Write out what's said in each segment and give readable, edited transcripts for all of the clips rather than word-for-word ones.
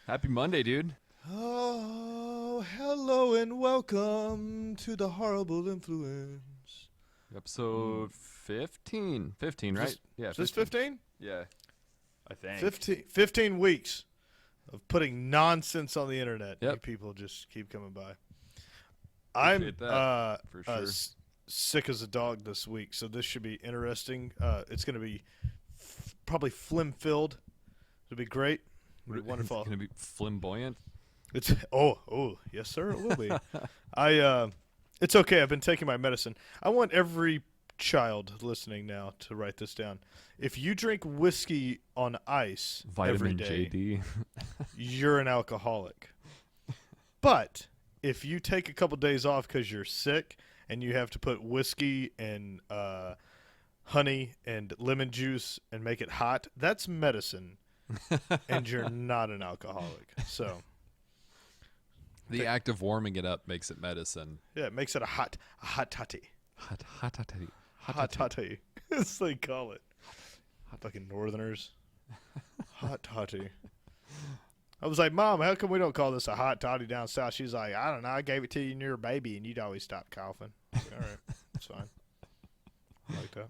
Happy Monday, dude. Oh, hello and welcome to the Horrible Influence. Episode 15. 15, right? Yeah, Is this 15. 15? Yeah, I think. 15 weeks of putting nonsense on the internet. Yep. You people just keep coming by. Appreciate I'm that, for sure. sick as a dog this week, so this should be interesting. It's going to be probably flim-filled. It'll be great. It'll be wonderful. It's going to be flamboyant. It's yes sir, it will be. It's okay. I've been taking my medicine. I want every child listening now to write this down. If you drink whiskey on ice every Vitamin day, JD. you're an alcoholic. But if you take a couple days off because you're sick and you have to put whiskey and honey and lemon juice and make it hot, that's medicine, and you're not an alcoholic. So. The act of warming it up makes it medicine. Yeah, it makes it a hot toddy. Hot Toddy. As they call it. Fucking Northerners. Hot toddy. I was like, Mom, how come we don't call this a hot toddy down south? She's like, I don't know. I gave it to you when you were a baby, and you'd always stop coughing. Like, all right, that's fine. I like that.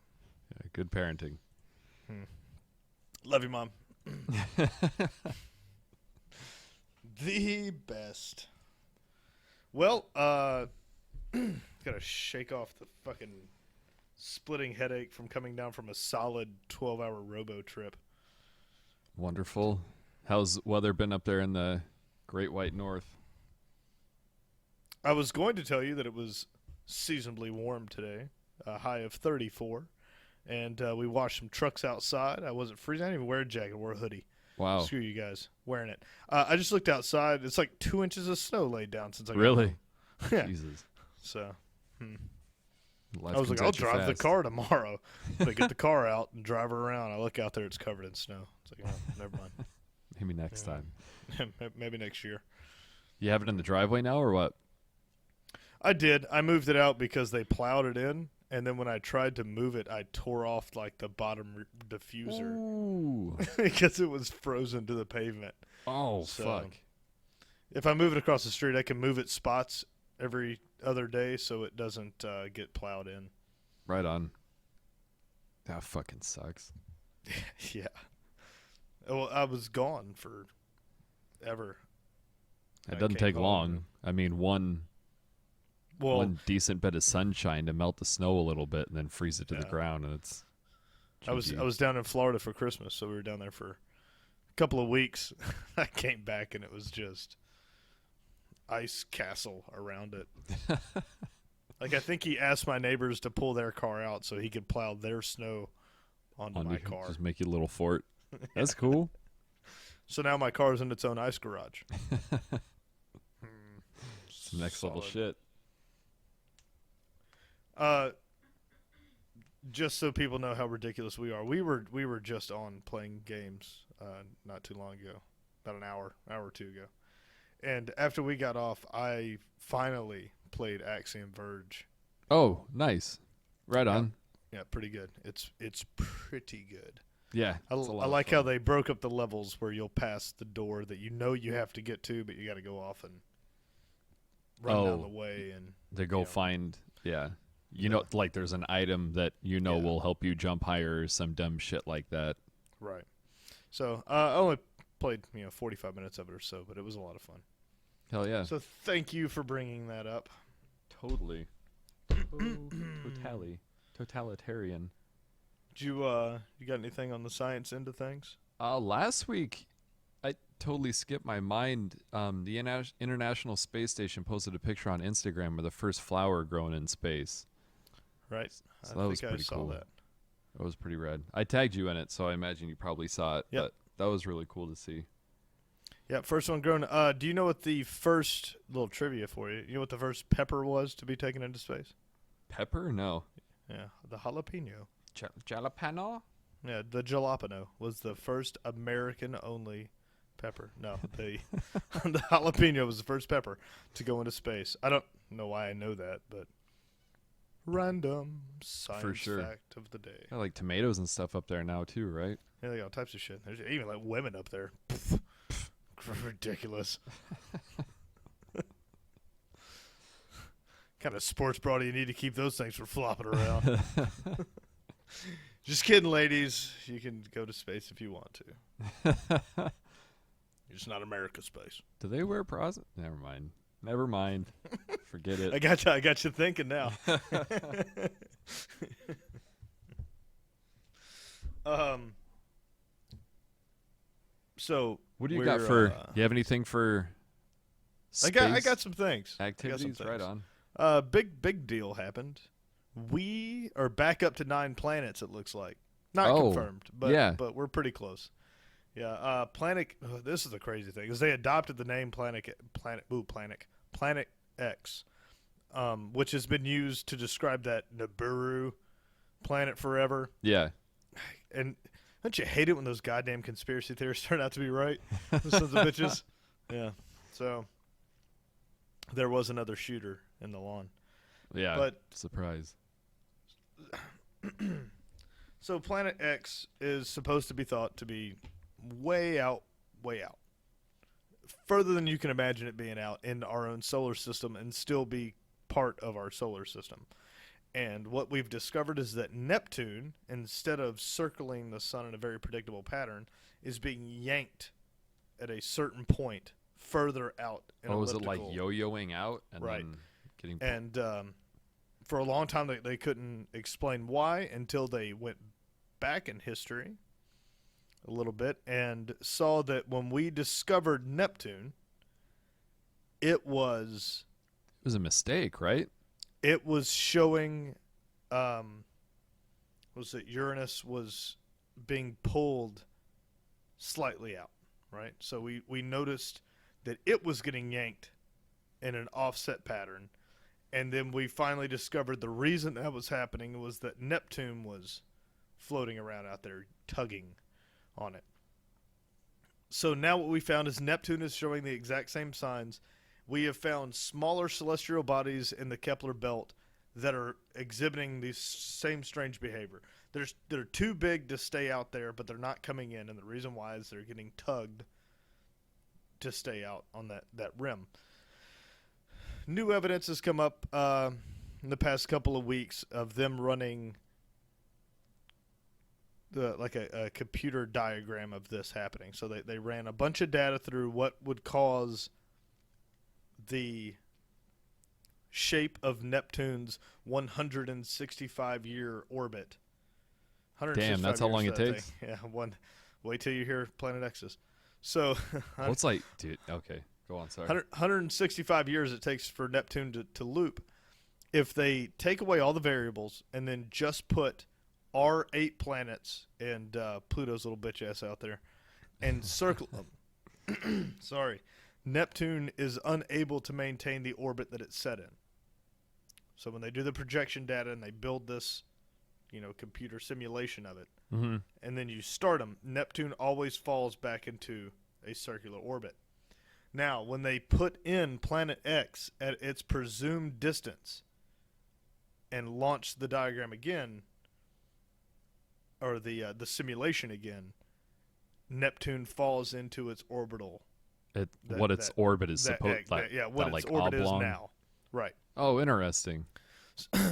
Yeah, good parenting. Love you, Mom. The best. Well, gotta shake off the fucking splitting headache from coming down from a solid 12-hour robo trip. Wonderful. How's weather been up there in the Great White North? I was going to tell you that it was seasonably warm today, a high of 34, and we washed some trucks outside. I wasn't freezing. I didn't even wear a jacket. I wore a hoodie. Wow. Screw you guys wearing it. I just looked outside. It's like 2 inches of snow laid down since I got Really? home. Yeah. Jesus. So, Life I was like, comes I'll at you drive the fast. car tomorrow. I get the car out and drive her around. I look out there, it's covered in snow. It's like, oh, never mind. Maybe next Yeah. time. Maybe next year. You have it in the driveway now or what? I did. I moved it out because they plowed it in, and then when I tried to move it, I tore off like the bottom diffuser Ooh. because it was frozen to the pavement. Oh, So- fuck. If I move it across the street, I can move it spots every other day so it doesn't get plowed in. Right on. That fucking sucks. Yeah. Well, I was gone for ever. It I doesn't came take home long. and- I mean, one decent bit of sunshine to melt the snow a little bit and then freeze it to the Yeah. ground, and it's. I was GG. down in Florida for Christmas, so we were down there for a couple of weeks. I came back and it was just ice castle around it. Like, I think he asked my neighbors to pull their car out so he could plow their snow onto my car. Just make you a little fort. That's cool. So now my car's in its own ice garage. It's next level Solid. shit. Just so people know how ridiculous we are, we were just on playing games not too long ago, about an hour or two ago, and after we got off, I finally played Axiom Verge. Oh, nice. Right on. Yeah, pretty good. It's pretty good. Yeah. I it's a lot of like how fun. they broke up the levels where you'll pass the door that you know you have to get to, but you got to go off and run down Oh. the way and They go you know. find. Yeah. You Yeah. know, like there's an item that you know Yeah. will help you jump higher or some dumb shit like that. right. So I only played 45 minutes of it or so, but it was a lot of fun. Hell yeah. So thank you for bringing that up. Totally. Totalitarian. Did you got anything on the science end of things? Last week, I totally skipped my mind. The International Space Station posted a picture on Instagram of the first flower grown in space. Right. So I that was think pretty I saw cool. that. That was pretty rad. I tagged you in it, so I imagine you probably saw it. Yep. But that was really cool to see. Yeah, first one grown. Do you know what the first little trivia for you? You know what the first pepper was to be taken into space? Pepper? No. Yeah, the jalapeno. Jalapeno? Yeah, the jalapeno was the first American-only pepper. No, the the jalapeno was the first pepper to go into space. I don't know why I know that, but random science sure. fact of the day. Got like tomatoes and stuff up there now too, right? Yeah, they got all types of shit. There's even like women up there. ridiculous. Kind of sports bra do you need to keep those things from flopping around? Just kidding, ladies. You can go to space if you want to. It's not America's space. Do they wear bras? Never mind. Never mind. Forget it. I got you thinking now. So what do you got for? You have anything for? Space I got some things. Activities, right on. Big deal happened. We are back up to 9 planets. It looks like not confirmed, but we're pretty close. Yeah, Planet. This is the crazy thing is they adopted the name Planet X, which has been used to describe that Nibiru planet forever. Yeah, and don't you hate it when those goddamn conspiracy theories turn out to be right? Those sons of bitches. Yeah. So there was another shooter in the lawn. Yeah, but surprise. So Planet X is supposed to be thought to be way out, further than you can imagine it being out in our own solar system and still be part of our solar system. And what we've discovered is that Neptune, instead of circling the sun in a very predictable pattern, is being yanked at a certain point further out. Is it like yo-yoing out and then getting? And for a long time they couldn't explain why until they went back in history a little bit and saw that when we discovered Neptune, it was a mistake, right? It was showing was that Uranus was being pulled slightly out, right? So we noticed that it was getting yanked in an offset pattern, and then we finally discovered the reason that was happening was that Neptune was floating around out there tugging on it. So now what we found is Neptune is showing the exact same signs. We have found smaller celestial bodies in the Kepler belt that are exhibiting the same strange behavior. They're too big to stay out there, but they're not coming in, and the reason why is they're getting tugged to stay out on that rim. New evidence has come up in the past couple of weeks of them running a computer diagram of this happening. So they ran a bunch of data through what would cause the shape of Neptune's 165-year orbit. Damn, that's how long it takes? Yeah, wait till you hear Planet X's. So well, it's like, dude, okay, go on, sorry. 165 years it takes for Neptune to loop. If they take away all the variables and then just put our 8 planets and Pluto's little bitch ass out there and circle them, sorry, Neptune is unable to maintain the orbit that it's set in. So when they do the projection data and they build this, computer simulation of it, and then you start them, Neptune always falls back into a circular orbit. Now, when they put in Planet X at its presumed distance and launch the diagram again, or the simulation again, Neptune falls into its orbital. Its orbit is supposed what its orbit oblong is now. Right. Oh, interesting.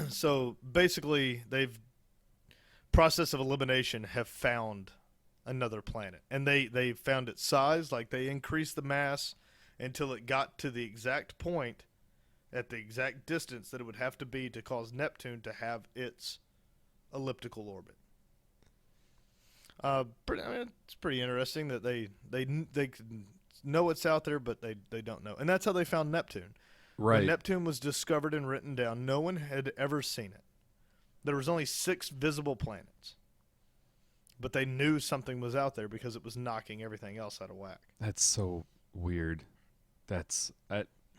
So basically, they've process of elimination have found another planet, and they found its size. Like they increased the mass until it got to the exact point at the exact distance that it would have to be to cause Neptune to have its elliptical orbit. It's pretty interesting that they know it's out there, but they don't know, and that's how they found Neptune. Right. When Neptune was discovered and written down, no one had ever seen it. There was only 6 visible planets, but they knew something was out there because it was knocking everything else out of whack. That's so weird. I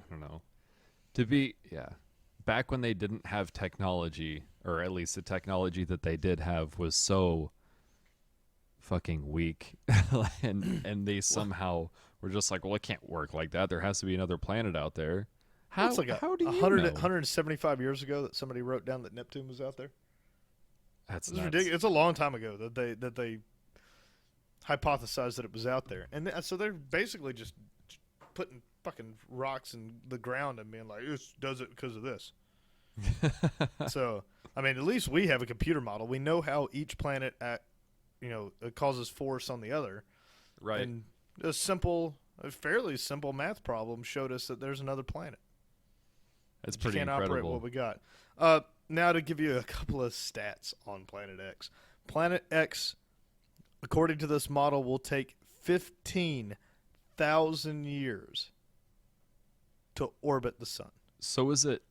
don't know. Back when they didn't have technology, or at least the technology that they did have was so fucking weak, and they somehow were just like, well, it can't work like that. There has to be another planet out there. How do you 175 years ago that somebody wrote down that Neptune was out there? That's ridiculous. It's a long time ago that they hypothesized that it was out there, and so they're basically just putting fucking rocks in the ground and being like, it does it because of this. So, I mean, at least we have a computer model. We know how each planet, it causes force on the other. Right. And a fairly simple math problem showed us that there's another planet. That's You pretty can't operate incredible. what we got. Now to give you a couple of stats on Planet X. Planet X, according to this model, will take 15,000 years to orbit the sun. So is it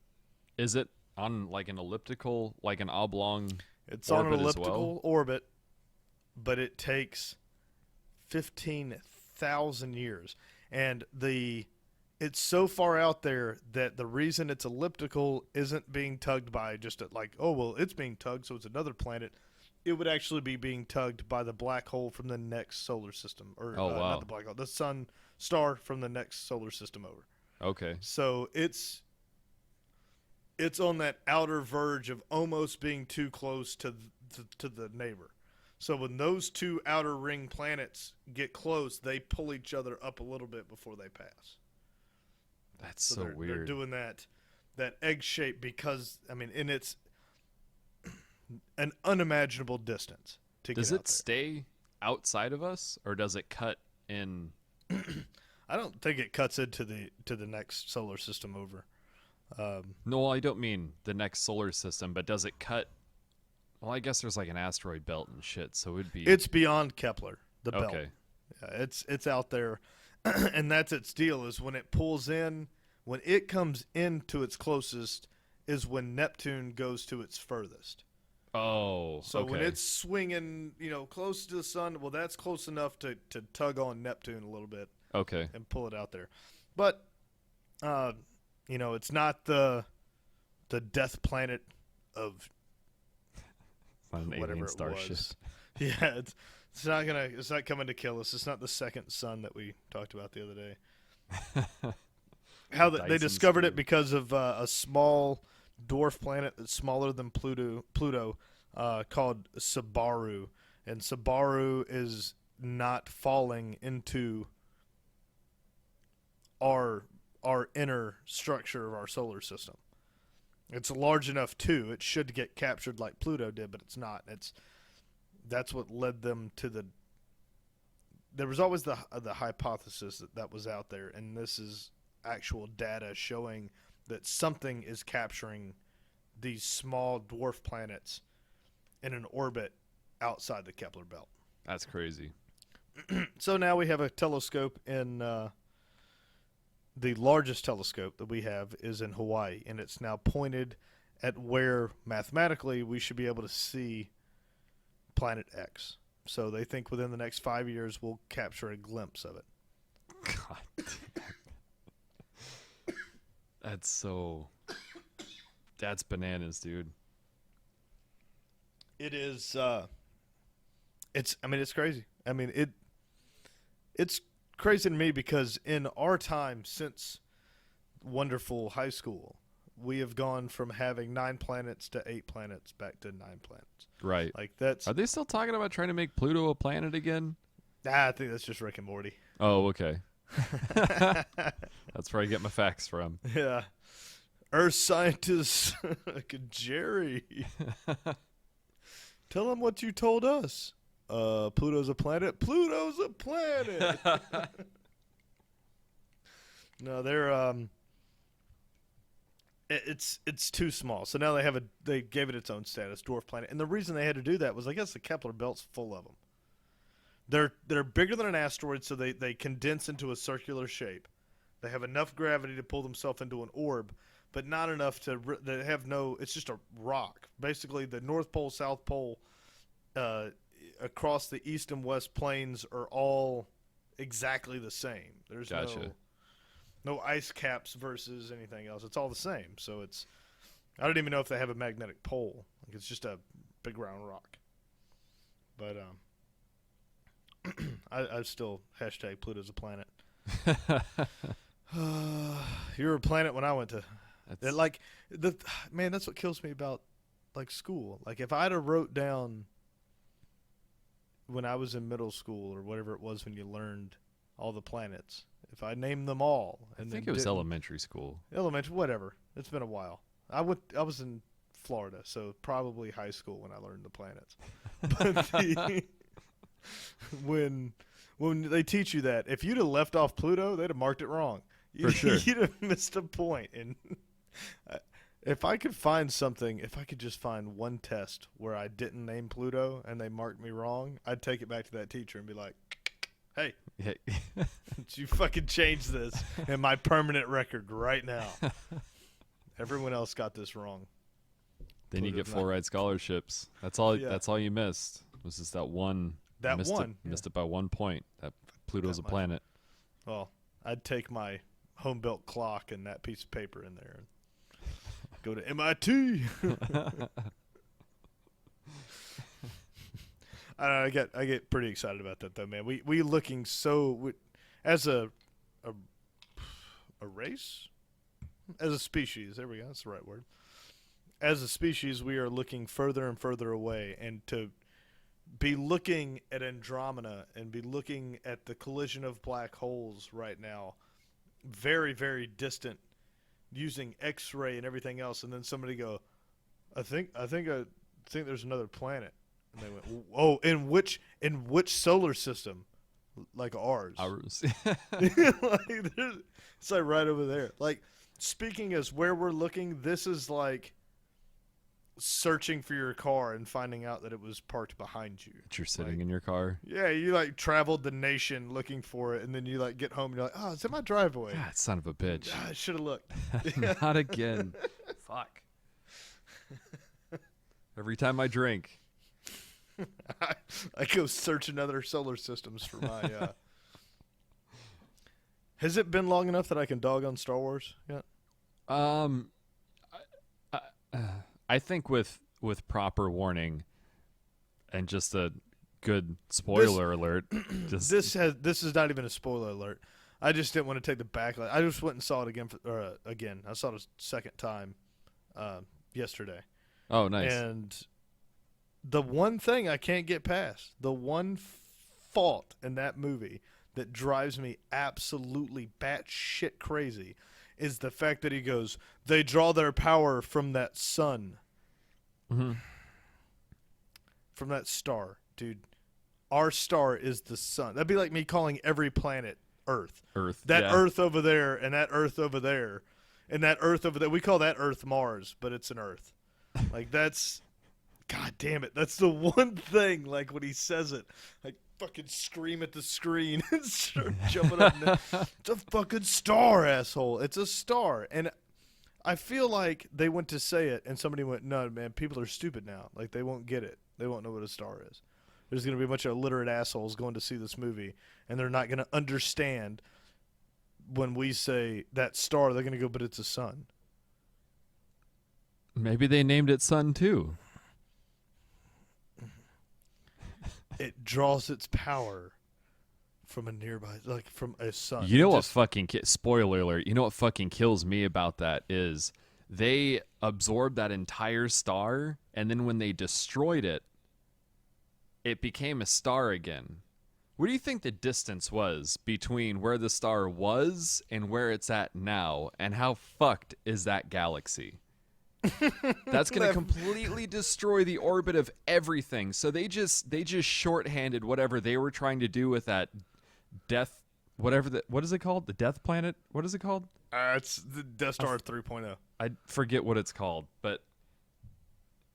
on like an elliptical, like an oblong It's on an orbit as elliptical well? orbit, but it takes 15,000 years. And it's so far out there that the reason it's elliptical isn't being tugged by just it's being tugged, so it's another planet. It would actually be being tugged by the black hole from the next solar system, or wow. not the black hole, the sun star from the next solar system over. Okay. So it's on that outer verge of almost being too close to the neighbor. So when those two outer ring planets get close, they pull each other up a little bit before they pass. That's so they're weird. doing that egg shape because, I mean, and it's an unimaginable distance to Does get it out there. stay outside of us, or does it cut in? I don't think it cuts into the next solar system over. No, I don't mean the next solar system, but does it cut? Well, I guess there's like an asteroid belt and shit, so it'd be. It's beyond Kepler, the belt. Okay. Yeah, it's out there, and that's its deal. Is when it pulls in, when it comes into its closest, is when Neptune goes to its furthest. Oh. So okay. when it's swinging, close to the sun, well, that's close enough to tug on Neptune a little bit Okay. and pull it out there. But, it's not the death planet of It's not an whatever alien it starship. was. Yeah, it's not coming to kill us. It's not the second sun that we talked about the other day. How they Dyson discovered it sphere. because of a small dwarf planet that's smaller than Pluto, called Subaru, and Subaru is not falling into our inner structure of our solar system. It's large enough too. It should get captured like Pluto did, but it's not. That's what led them to the. There was always the hypothesis that was out there, and this is actual data showing that something is capturing these small dwarf planets in an orbit outside the Kepler belt. That's crazy. So now we have a telescope in the largest telescope that we have is in Hawaii, and it's now pointed at where mathematically we should be able to see Planet X. So they think within the next 5 years we'll capture a glimpse of it. God damn. That's bananas, dude. It is. It's crazy. I mean, it's crazy to me because in our time since wonderful high school, we have gone from having 9 planets to 8 planets back to 9 planets. Right. Like that's. Are they still talking about trying to make Pluto a planet again? I think that's just Rick and Morty. Oh, okay. That's where I get my facts from. Yeah. Earth scientists, like Jerry. Tell them what you told us. Pluto's a planet. Pluto's a planet. No, they're it's too small. So now they gave it its own status, dwarf planet. And the reason they had to do that was I guess the Kepler belt's full of them. They're bigger than an asteroid, so they condense into a circular shape. They have enough gravity to pull themselves into an orb, but not enough they have no. It's just a rock. Basically, the North Pole, South Pole, across the east and west planes are all exactly the same. There's Gotcha. no ice caps versus anything else. It's all the same. So I don't even know if they have a magnetic pole. Like it's just a big round rock. But I still hashtag Pluto's a planet. You were a planet when I went to. That's what kills me about like school. Like if I'd have wrote down when I was in middle school or whatever it was when you learned all the planets, if I named them all, I and think then it was didn't- elementary school. elementary, whatever. It's been a while. I was in Florida, so probably high school when I learned the planets. But when they teach you that, if you'd have left off Pluto, they'd have marked it wrong. For sure. You'd have missed a point. And if I could find something, if I could just find one test where I didn't name Pluto and they marked me wrong, I'd take it back to that teacher and be like, hey, Yeah. you fucking change this in my permanent record right now. Everyone else got this wrong. Then you get Pluto's full not- ride scholarships. That's all. Yeah. That's all you missed. Was just that one. That missed one, It, missed it by 1 point. That Pluto's That a much. planet. Well, I'd take my home built clock and that piece of paper in there and go to MIT. I get pretty excited about that though, man. We looking so as a race, as a species. There we go. That's the right word. As a species, we are looking further and further away, and to be looking at Andromeda and be looking at the collision of black holes right now, very, very distant, using X-ray and everything else, and then somebody go, I think there's another planet, and they went, oh, in which solar system, like ours? Ours. It's like right over there. Like, speaking as where we're looking, this is like searching for your car and finding out that it was parked behind you. You're sitting in your car. Yeah, you like traveled the nation looking for it, and then you like get home and you're like, oh, it's in my driveway. God, son of a bitch. I should have looked. Not again. Fuck. Every time I drink. I go searching other solar systems for my. Has it been long enough that I can dog on Star Wars yet? I think with proper warning and just a good spoiler alert. Just This is not even a spoiler alert. I just didn't want to take the backlash. I just went and saw it again. Again, I saw it a second time yesterday. oh, nice. And the one thing I can't get past, the one fault in that movie that drives me absolutely batshit crazy, is the fact that he goes, they draw their power from that sun. Mm-hmm. From that star, dude. Our star is the sun. That'd be like me calling every planet Earth. Earth. That yeah. Earth over there and that Earth over there and that Earth over there. We call that Earth Mars, but it's an Earth. Like, that's, God damn it. That's the one thing, like, when he says it, I fucking scream at the screen and start jumping up. It's a fucking star, asshole. It's a star. And I feel like they went to say it and somebody went, no, man, people are stupid now. Like, they won't get it. They won't know what a star is. There's going to be a bunch of illiterate assholes going to see this movie, and they're not going to understand when we say that star. They're going to go, but it's a sun. Maybe they named it Sun too. It draws its power from a nearby, like from a sun. You know It what just- fucking spoiler alert? You know what fucking kills me about that is they absorbed that entire star, and then when they destroyed it, it became a star again. What do you think the distance was between where the star was and where it's at now? And how fucked is that galaxy? That's going to completely destroy the orbit of everything. So they just shorthanded whatever they were trying to do with that death, what is it called? The death planet? What is it called? It's the Death Star 3.0. I forget what it's called, but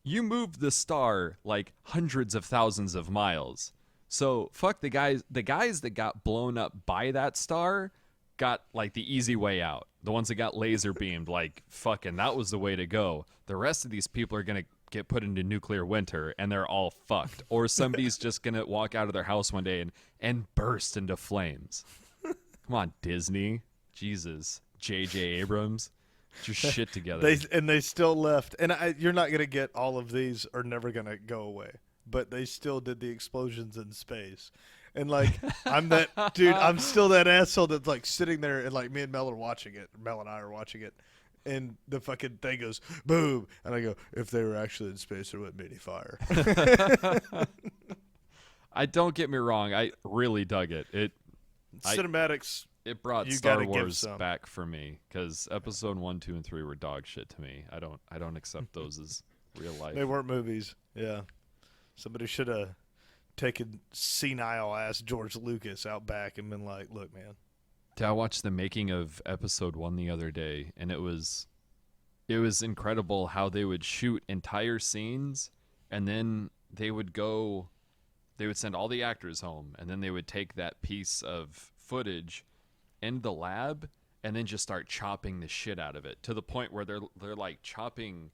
you moved the star like hundreds of thousands of miles. So fuck the guys that got blown up by that star got like the easy way out. The ones that got laser beamed, like fucking that was the way to go. The rest of these people are gonna get put into nuclear winter and they're all fucked. Or somebody's just gonna walk out of their house one day and burst into flames. Come on, Disney. Jesus. J.J. Abrams. Get your shit together. They still left. And you're not going to get all of these are never going to go away. But they still did the explosions in space. And, like, I'm that dude. I'm still that asshole that's, like, sitting there and, like, me and Mel are watching it. Mel and I are watching it. And the fucking thing goes, boom. And I go, if they were actually in space, there wouldn't be any fire. I don't get me wrong. I really dug it. Cinematics it brought You Star gotta give Wars some. back for me because episode 1, 2, and 3 were dog shit to me. I don't accept those as real life. They weren't movies. Yeah. Somebody should have taken senile ass George Lucas out back and been like, "Look, man." I watched the making of episode 1 the other day, and it was incredible how they would shoot entire scenes, and then they would send all the actors home, and then they would take that piece of footage in the lab and then just start chopping the shit out of it to the point where they're like chopping.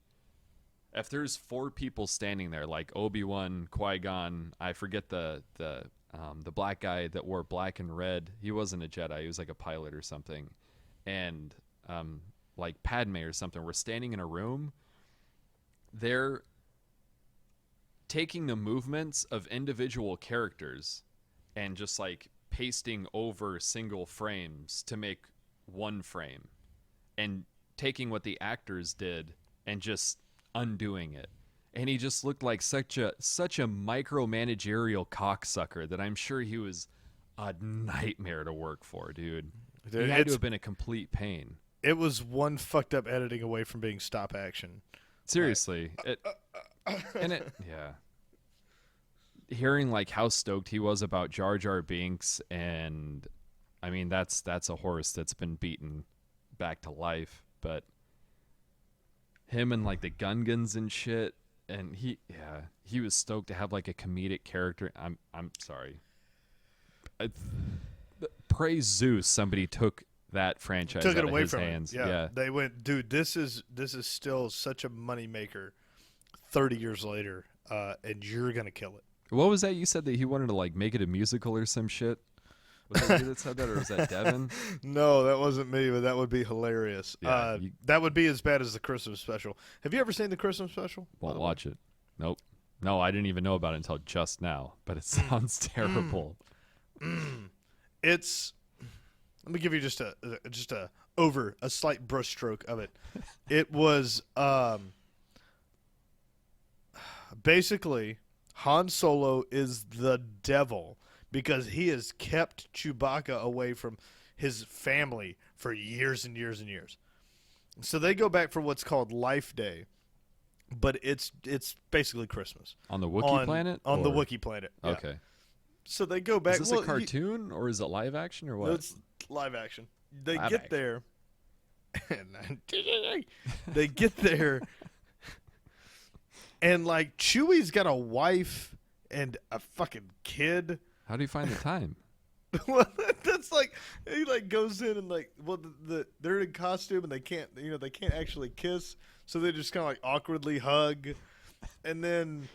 If there's 4 people standing there, like Obi-Wan, Qui-Gon, I forget the black guy that wore black and red. He wasn't a Jedi. He was like a pilot or something. And like Padme or something. We're standing in a room. They're taking the movements of individual characters and just like pasting over single frames to make one frame, and taking what the actors did and just undoing it. And he just looked like such a micromanagerial cocksucker that I'm sure he was a nightmare to work for, dude. Dude, He had to have been a complete pain. It was one fucked up editing away from being stop action. Seriously. Yeah. Hearing like how stoked he was about Jar Jar Binks, and I mean that's a horse that's been beaten back to life, but him and like the Gungans and shit, and he was stoked to have like a comedic character. I'm sorry. Praise Zeus, somebody took that franchise Took it out away of his from hands. him. Yeah. They went, dude, this is still such a moneymaker 30 years later, and you're going to kill it. What was that? You said that he wanted to like make it a musical or some shit? Was that you that said that, or was that Devin? No, that wasn't me, but that would be hilarious. Yeah, that would be as bad as the Christmas special. Have you ever seen the Christmas special? Won't watch it. Nope. No, I didn't even know about it until just now, but it sounds terrible. It's, let me give you just a slight brushstroke of it. It was basically Han Solo is the devil because he has kept Chewbacca away from his family for years and years and years. So they go back for what's called Life Day, but it's basically Christmas On the Wookiee planet? On the Or- Wookiee planet. Yeah. Okay. So they go back. Is this a cartoon or is it live action or what? It's live action. They Live get action. there. They get there, and like Chewie's got a wife and a fucking kid. How do you find the time? Well, that's like he like goes in and like they're in costume and they can't actually kiss, so they just kind of like awkwardly hug, and then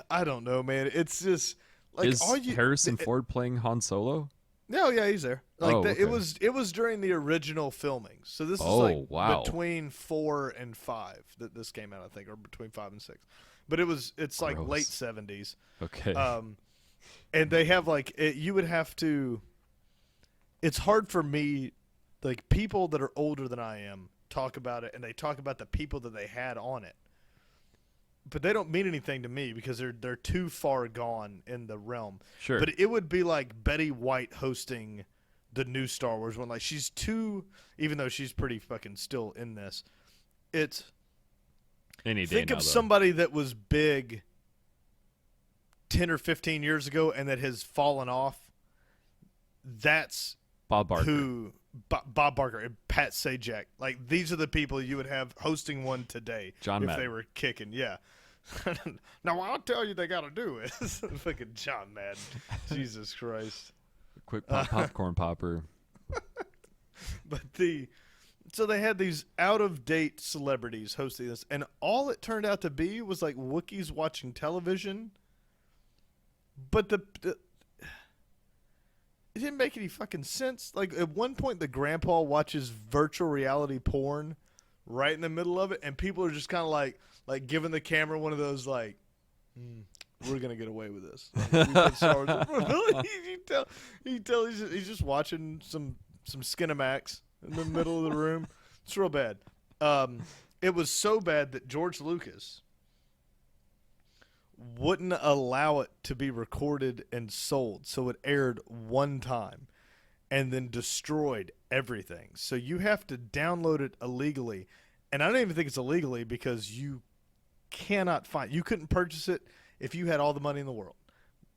I don't know, man. It's just like Is all you Harrison Ford playing Han Solo? No, yeah, he's there. Like Oh, okay. it was during the original filming. So this is Oh, like wow. between 4 and 5 that this came out, I think, or between 5 and 6. But it's like Gross. late 70s. Okay. And they have like you would have to. It's hard for me, like people that are older than I am talk about it, and they talk about the people that they had on it. But they don't mean anything to me because they're too far gone in the realm. Sure. But it would be like Betty White hosting the new Star Wars one. Like she's too, even though she's pretty fucking still in this. It's Any day think now, of though. somebody that was big 10 or 15 years ago and that has fallen off. That's Bob Barker. who Bob Barker and Pat Sajak. Like these are the people you would have hosting one today John if Madden. they were kicking. Yeah. No, I'll tell you they got to do it. Fucking John Madden. Jesus Christ. Quick popcorn popper. But so they had these out of date celebrities hosting this, and all it turned out to be was like Wookiees watching television. But it didn't make any fucking sense. Like at one point, the grandpa watches virtual reality porn right in the middle of it, and people are just kind of like giving the camera one of those like, we're gonna get away with this. He's just watching some Skinamax in the middle of the room. It's real bad. It was so bad that George Lucas wouldn't allow it to be recorded and sold, so it aired one time. and then destroyed everything. So you have to download it illegally. And I don't even think it's illegally because you couldn't purchase it if you had all the money in the world.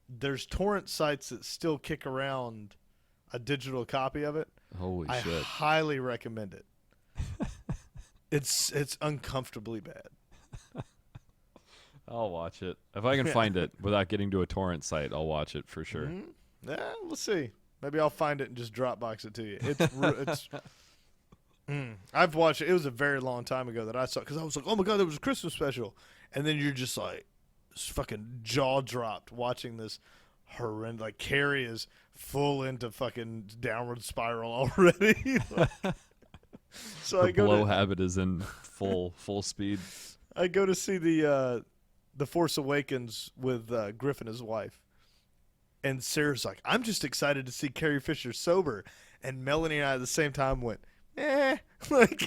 There's torrent sites that still kick around a digital copy of it. Holy I shit. highly recommend it. It's uncomfortably bad. I'll watch it. If I can find it without getting to a torrent site, I'll watch it for sure. Mm-hmm. Yeah, we'll see. Maybe I'll find it and just Dropbox it to you. It's I've watched it. It was a very long time ago that I saw, because I was like, oh my God, there was a Christmas special. And then you're just like, fucking jaw dropped watching this horrendous. Like, Carrie is full into fucking downward spiral already. So The blow habit is in full speed. I go to see the Force Awakens with Griff and his wife. And Sarah's like, I'm just excited to see Carrie Fisher sober. And Melanie and I at the same time went, like,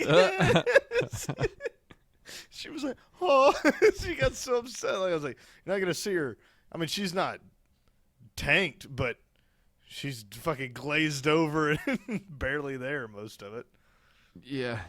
she was like, oh, she got so upset. Like, I was like, you're not gonna see her. I mean, she's not tanked, but she's fucking glazed over and barely there most of it. Yeah.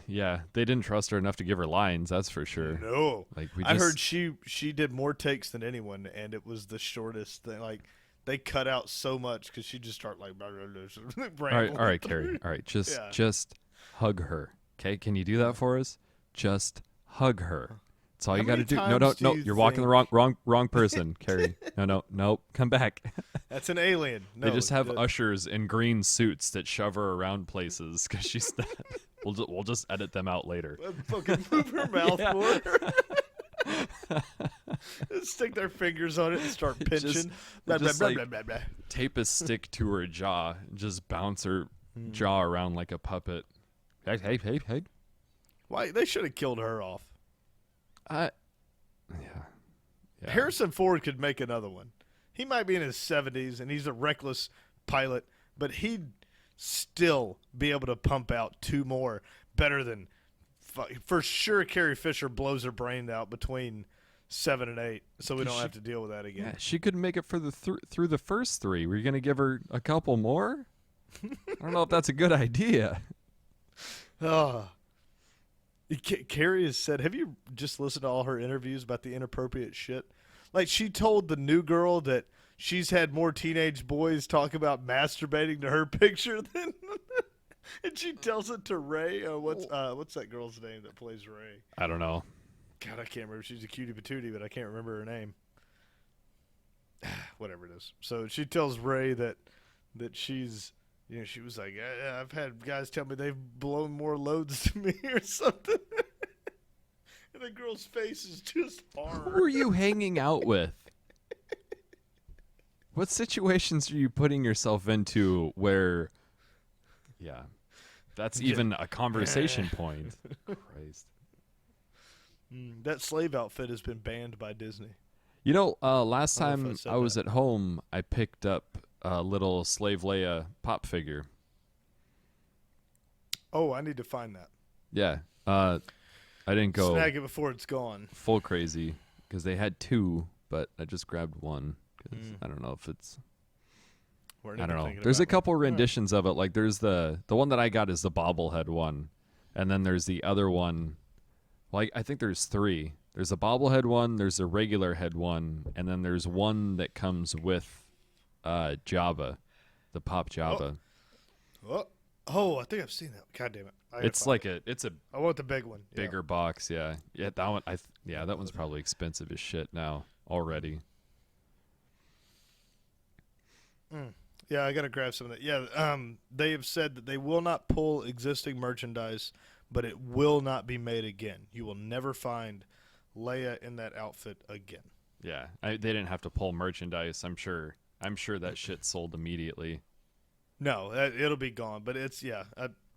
They didn't trust her enough to give her lines, that's for sure. No, Like I heard she did more takes than anyone, and it was the shortest thing. Like, they cut out so much because she just started like. All right, Carrie. All right, just hug her. Okay, can you do that for us? Just hug her. That's all How you got to many do. times No, do you you're walking the think- wrong person, Carrie. No, come back. That's an alien. No, They just have ushers in green suits that shove her around places because she's not. We'll just edit them out later. fucking move her mouth more. Stick their fingers on it and start pinching. Just- Blah, just blah, like- blah, blah, blah. Tape a stick to her jaw and just bounce her jaw around like a puppet. Hey. Why they should have killed her off. Yeah. Harrison Ford could make another one. He might be in his 70s and he's a reckless pilot, but he'd still be able to pump out two more better than for sure. Carrie Fisher blows her brain out between 7 and 8, so we don't have to deal with that again. Yeah, she couldn't make it for the through the first 3. Were you going to give her a couple more? I don't know if that's a good idea. Carrie has said, have you just listened to all her interviews about the inappropriate shit? Like, she told the new girl that she's had more teenage boys talk about masturbating to her picture than and she tells it to Ray. What's that girl's name that plays Ray? I don't know. God, I can't remember. She's a cutie patootie, but I can't remember her name. Whatever it is. So she tells Ray that she's, she was like, I've had guys tell me they've blown more loads to me or something. And the girl's face is just horror. Who are you hanging out with? What situations are you putting yourself into where, that's even a conversation point? Christ. That slave outfit has been banned by Disney. Last I don't know time if I said I was that. at home, I picked up a little Slave Leia pop figure. Oh, I need to find that. Yeah. I didn't go Snag it before it's gone. full crazy because they had 2, but I just grabbed 1 because I don't know if it's. Weren't I even don't know. thinking There's a about it. couple renditions of it. Like there's the one that I got is the bobblehead one, and then there's the other one. Like I think there's 3. There's a bobblehead one, there's a regular head one, and then there's one that comes with Jabba, the pop Jabba. Oh, I think I've seen that. God damn it! It's like it's a I want the big one. Yeah. bigger box. Yeah. That one. That one's probably expensive as shit now already. Yeah, I gotta grab some of that. Yeah, they have said that they will not pull existing merchandise, but it will not be made again. You will never find Leia in that outfit again. Yeah, they didn't have to pull merchandise. I'm sure that shit sold immediately. No, it'll be gone. But it's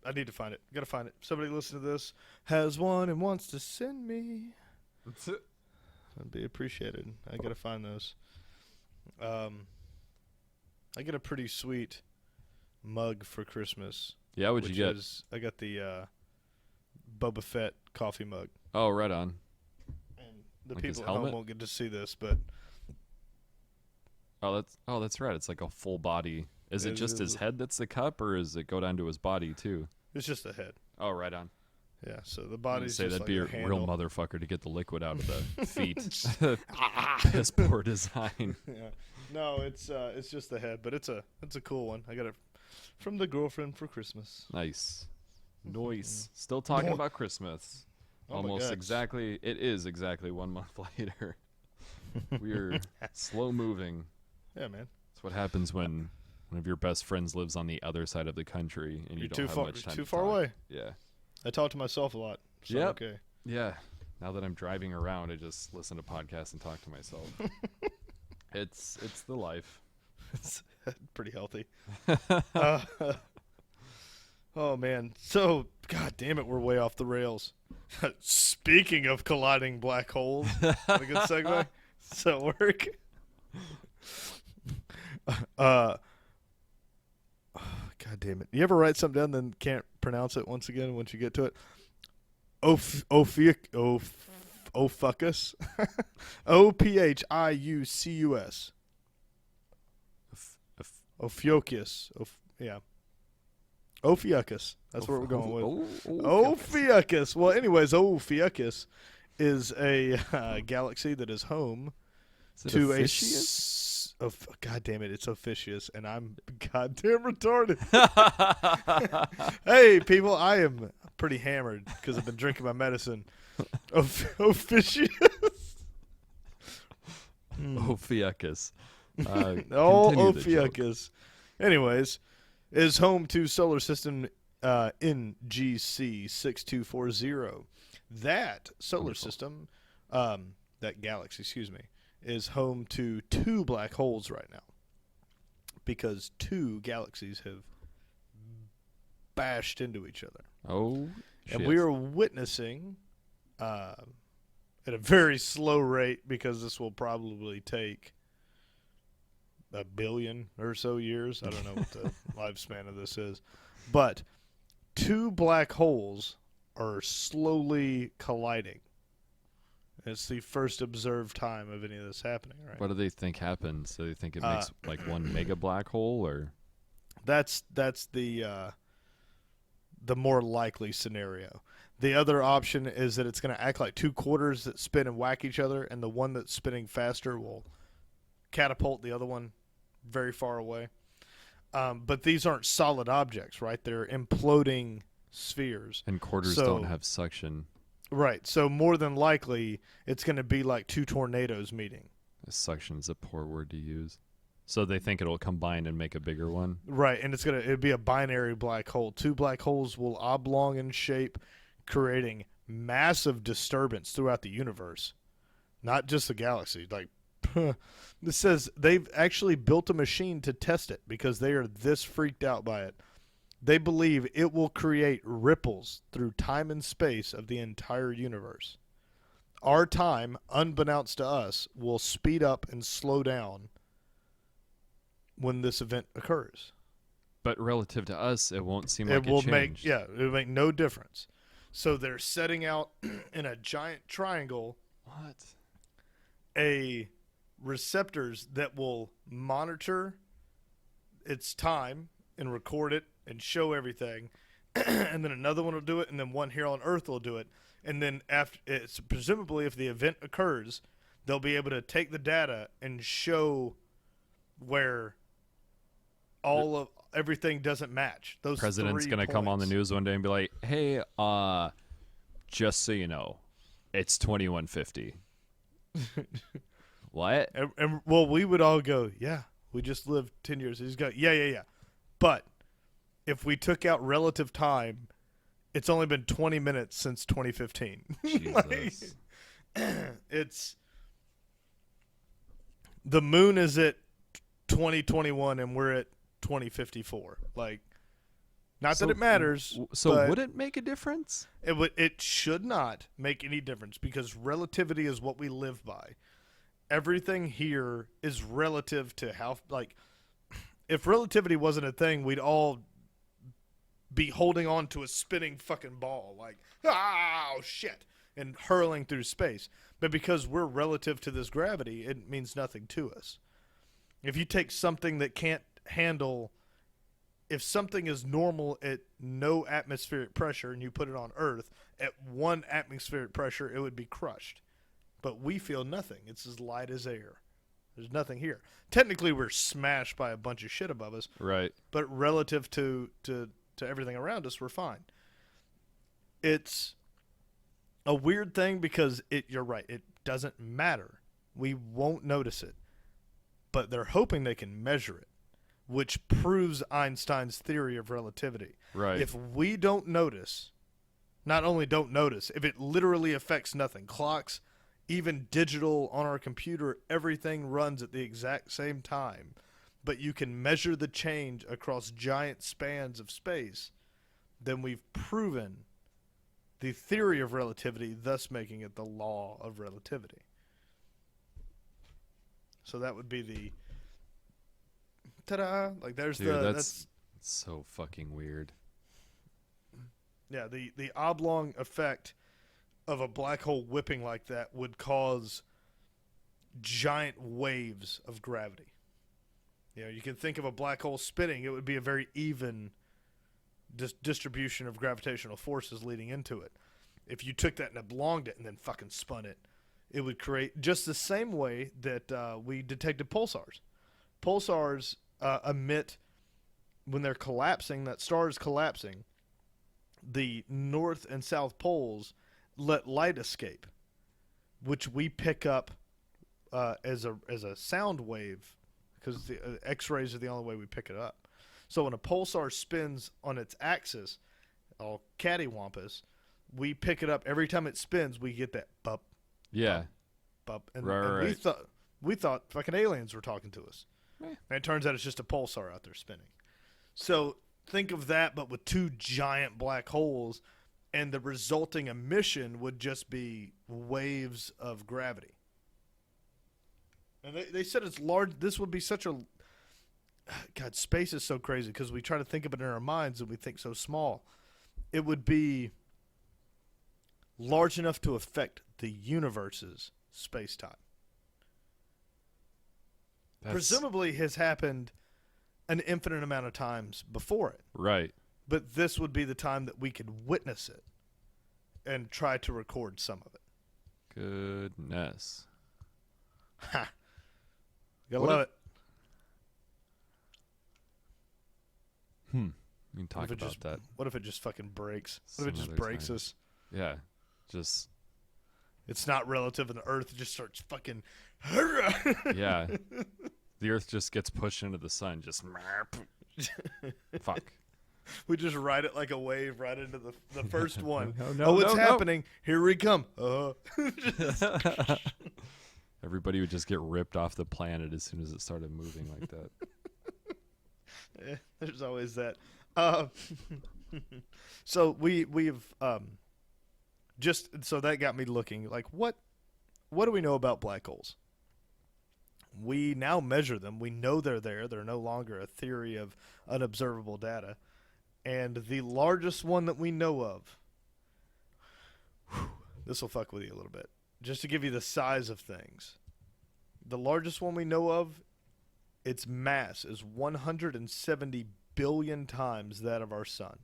I need to find it. Gotta find it. Somebody listen to this has one and wants to send me. That'd be appreciated. I gotta find those. I get a pretty sweet mug for Christmas. Yeah, what'd you get? I got the Boba Fett coffee mug. Oh, right on. And the Like his people at home helmet? won't get to see this, but Oh, that's right. It's like a full body Is it just his head that's the cup, or does it go down to his body too? It's just the head. Oh, right on. Yeah, so the I'd body's say just that'd be a handle. real motherfucker to get the liquid out of the feet. Piss poor design. Yeah. No, it's just the head, but it's a cool one. I got it from the girlfriend for Christmas. Nice. Still talking about Christmas. Oh my gosh. It is exactly 1 month later. We're slow moving. Yeah, man. That's what happens when one of your best friends lives on the other side of the country and you don't have much time. Too to far talk. away. Yeah. I talk to myself a lot. So Yep. okay. Yeah. Now that I'm driving around, I just listen to podcasts and talk to myself. It's the life. It's pretty healthy. Oh man. So, god damn it, we're way off the rails. Speaking of colliding black holes, what a good segue. Does that work? God damn it. You ever write something down then can't pronounce it once you get to it? Ophiuchus. Ophiucus. Ophiuchus. Yeah. Ophiuchus. That's what we're going with. Ophiuchus. Well, anyways, Ophiuchus is a galaxy that is home to a god damn it, it's Ophiuchus, and I'm goddamn retarded. Hey, people, I am pretty hammered because I've been drinking my medicine. Ophiuchus. Ophiuchus. Ophiuchus. Anyways, is home to solar system NGC 6240. That solar system, that galaxy, excuse me, is home to 2 black holes right now because 2 galaxies have bashed into each other. Oh, shit. And we are witnessing at a very slow rate, because this will probably take 1 billion or so years. I don't know what the lifespan of this is. But 2 black holes are slowly colliding. It's the first observed time of any of this happening, right? What do they think happens? Do they think it makes like one mega black hole, or? That's the more likely scenario. The other option is that it's going to act like 2 quarters that spin and whack each other, and the one that's spinning faster will catapult the other one very far away. But these aren't solid objects, right? They're imploding spheres. And quarters don't have suction. Right. So more than likely, it's going to be like 2 tornadoes meeting. Suction is a poor word to use. So they think it'll combine and make a bigger one? Right, and it'll be a binary black hole. 2 black holes will oblong in shape, creating massive disturbance throughout the universe. Not just the galaxy. Like, this says they've actually built a machine to test it because they are this freaked out by it. They believe it will create ripples through time and space of the entire universe. Our time, unbeknownst to us, will speed up and slow down when this event occurs. But relative to us, it won't seem like it changed. It'll make no difference. So they're setting out in a giant triangle a receptors that will monitor its time and record it and show everything. And then another one will do it, and then one here on Earth will do it. And then after it's presumably, if the event occurs, they'll be able to take the data and show where all of everything doesn't match. Those President's going to come on the news one day and be like, "Hey, just so you know, it's 2150." What? And well, we would all go, "Yeah, we just lived 10 years." He's go, "Yeah." But if we took out relative time, it's only been 20 minutes since 2015. Jesus. It's the moon is at 2021 and we're at 2054. Like, not that it matters. So would it make a difference? It should not make any difference because relativity is what we live by. Everything here is relative to how, like, if relativity wasn't a thing, we'd all be holding on to a spinning fucking ball, like, oh, shit, and hurling through space. But because we're relative to this gravity, it means nothing to us. If you take something that can't handle if something is normal at no atmospheric pressure and you put it on Earth at 1 atmospheric pressure, it would be crushed. But we feel nothing. It's as light as air. There's nothing here. Technically, we're smashed by a bunch of shit above us. Right. But relative to everything around us, we're fine. It's a weird thing because you're right. It doesn't matter. We won't notice it. But they're hoping they can measure it, which proves Einstein's theory of relativity. Right. If we don't notice, not only don't notice, if it literally affects nothing, clocks, even digital on our computer, everything runs at the exact same time, but you can measure the change across giant spans of space, then we've proven the theory of relativity, thus making it the law of relativity. So that would be the ta-da! Like there's Dude, that's so fucking weird. Yeah, the oblong effect of a black hole whipping like that would cause giant waves of gravity. You know, you can think of a black hole spinning, it would be a very even distribution of gravitational forces leading into it. If you took that and oblonged it and then fucking spun it, it would create just the same way that we detected pulsars. Pulsars emit, when they're collapsing, that star is collapsing, the north and south poles let light escape, which we pick up as a sound wave, because the X-rays are the only way we pick it up. So when a pulsar spins on its axis, all cattywampus, we pick it up every time it spins. We get that bump, Yeah. bump, and, Right. we thought fucking aliens were talking to us, and it turns out it's just a pulsar out there spinning. So think of that, but with 2 giant black holes. And the resulting emission would just be waves of gravity. And they said it's large. This would be such a... God, space is so crazy because we try to think of it in our minds and we think so small. It would be large enough to affect the universe's space-time. Presumably has happened an infinite amount of times before it. Right. But this would be the time that we could witness it and try to record some of it. Goodness. Ha! Gotta love it. We can talk What if it about just, that. What if it just fucking breaks? What some if it just other breaks time. us? Yeah. Just, It's not relative, and the Earth just starts fucking. yeah. The Earth just gets pushed into the sun. Just, fuck. We just ride it like a wave right into the first one. No, It's no. happening. Here we come. Everybody would just get ripped off the planet as soon as it started moving like that. There's always that. So we've just so that got me looking like what do we know about black holes? We now measure them. We know they're there. They're no longer a theory of unobservable data. And the largest one that we know of, this will fuck with you a little bit, just to give you the size of things. The largest one we know of, its mass is 170 billion times that of our sun.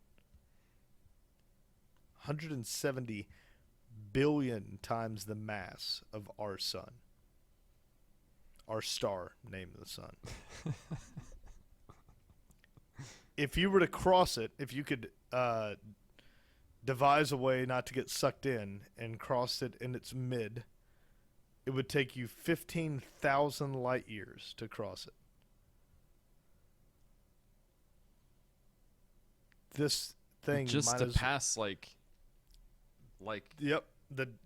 170 billion times the mass of our sun. Our star, named the sun. If you were to cross it, if you could devise a way not to get sucked in and cross it in its mid, it would take you 15,000 light years to cross it. This thing Just to pass like Yep.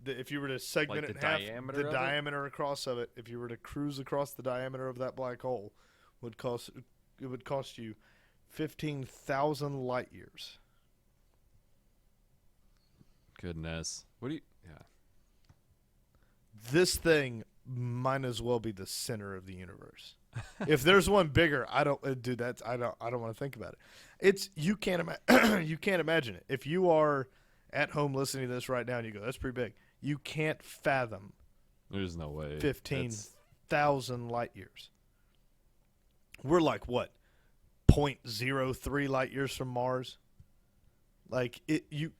If you were to segment Like it in the half, diameter the of it? diameter across of it, if you were to cruise across the diameter of that black hole, would cost you 15,000 light years. goodness. What do you? Yeah. This thing might as well be the center of the universe. If there's one bigger, I don't do that. I don't want to think about it. You can't you can't imagine it. If you are at home listening to this right now and you go, that's pretty big. You can't fathom There's no way. 15,000 light years. We're like what? .03 light years from Mars. Like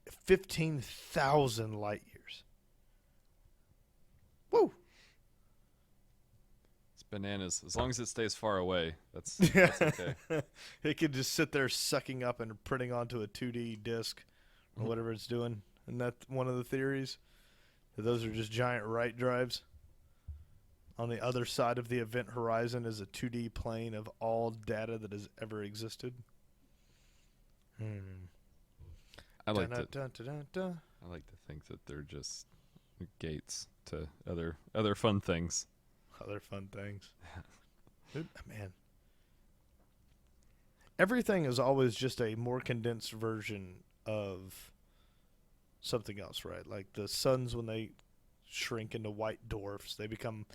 15,000 light years. Woo! It's bananas. As long as it stays far away, that's okay. It could just sit there sucking up and printing onto a 2D disc or whatever it's doing. And that's one of the theories. That those are just giant write drives. On the other side of the event horizon is a 2D plane of all data that has ever existed. I like to think that they're just gates to other fun things. Other fun things. Dude, man. Everything is always just a more condensed version of something else, right? Like the suns, when they shrink into white dwarfs, they become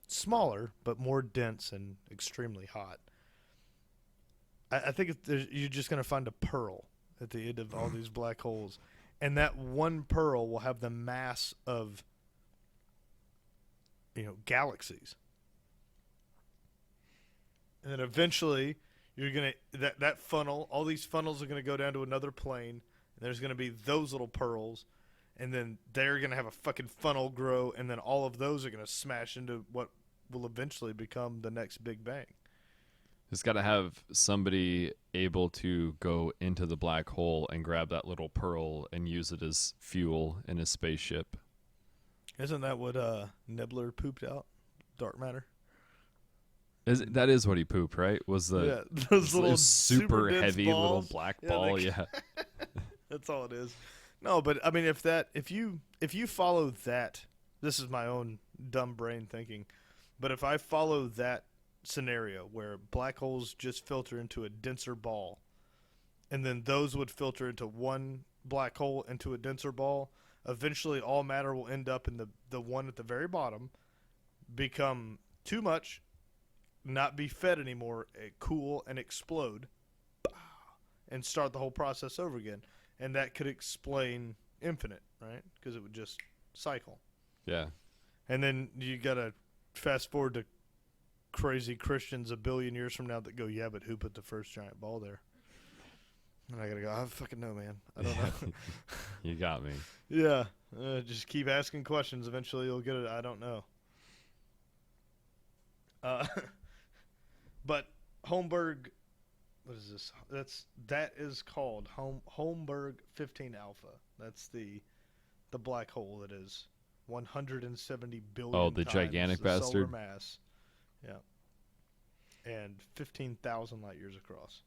smaller but more dense and extremely hot. I think you're just going to find a pearl at the end of all these black holes, and that one pearl will have the mass of galaxies. And then eventually you're going to that funnel, all these funnels are going to go down to another plane, and there's going to be those little pearls, and then they're going to have a fucking funnel grow, and then all of those are going to smash into what will eventually become the next Big Bang. Just got to have somebody able to go into the black hole and grab that little pearl and use it as fuel in his spaceship. Isn't that what Nibbler pooped out? Dark matter? That is what he pooped, right? Was those little super heavy balls. Little black ball? Yeah. That's all it is. No, but I mean, if you follow that, this is my own dumb brain thinking, but if I follow that scenario where black holes just filter into a denser ball, and then those would filter into one black hole into a denser ball, eventually all matter will end up in the one at the very bottom, become too much, not be fed anymore, cool and explode, and start the whole process over again. And that could explain infinite, right? Because it would just cycle. Yeah. And then you got to fast forward to crazy Christians a billion years from now that go, yeah, but who put the first giant ball there? And I got to go, I fucking know, man. I don't know. You got me. Yeah. Just keep asking questions. Eventually you'll get it. I don't know. But Holmberg, what is this? That is called Holmberg 15 Alpha. That's the black hole that is 170 billion. Oh, the times gigantic the bastard. solar mass. Yeah. And 15,000 light years across.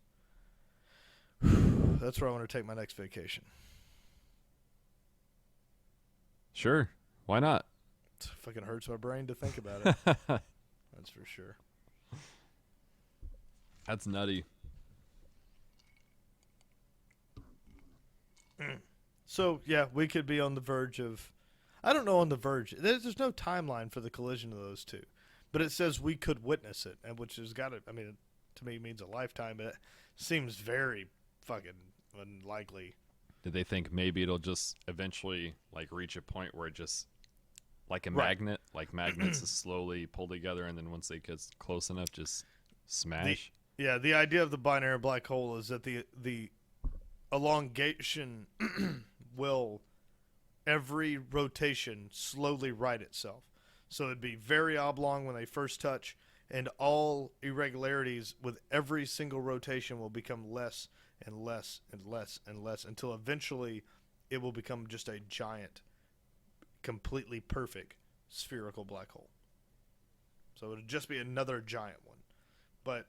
That's where I want to take my next vacation. Sure. Why not? It fucking hurts my brain to think about it. That's for sure. That's nutty. So, yeah, we could be on the verge of... I don't know on the verge. There's no timeline for the collision of those two. But it says we could witness it, and which has got to... I mean, to me, means a lifetime, but it seems very fucking unlikely. Did they think maybe it'll just eventually reach a point where it just... like a magnet? Like magnets is slowly pull together, and then once they get close enough, just smash? The idea of the binary black hole is that the elongation will, every rotation, slowly right itself. So it'd be very oblong when they first touch, and all irregularities with every single rotation will become less and less and less and less until eventually it will become just a giant, completely perfect spherical black hole. So it'll just be another giant one. But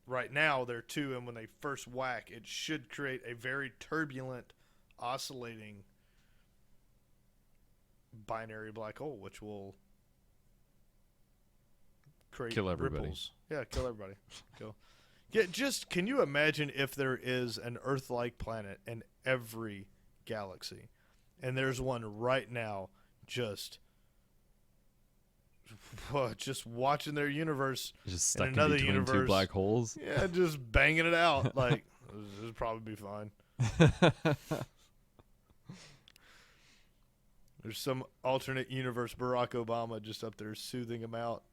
right now, they're two, and when they first whack, it should create a very turbulent, oscillating binary black hole, which will create kill everybody. Ripples. Yeah, kill everybody. Go. Yeah, just can you imagine if there is an Earth-like planet in every galaxy, and there's one right now, just watching their universe just stuck in another in between universe. two black holes. Yeah, just banging it out. Like, this would probably be fine. There's some alternate universe Barack Obama just up there soothing him out.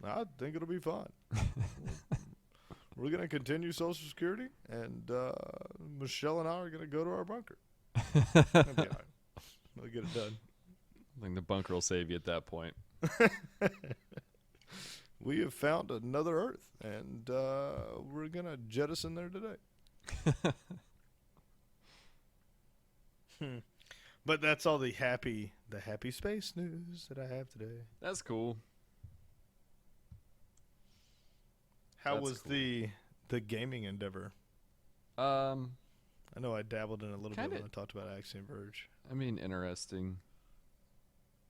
I think it'll be fine. We're gonna continue Social Security, and Michelle and I are gonna go to our bunker. That'll be all right. We'll get it done. I think the bunker will save you at that point. We have found another Earth, and we're gonna jettison there today. But that's all the happy space news that I have today. That's cool. How That's was cool. the gaming endeavor? I I know I dabbled in a little Kinda- bit when I talked about Axiom Verge. mean, interesting.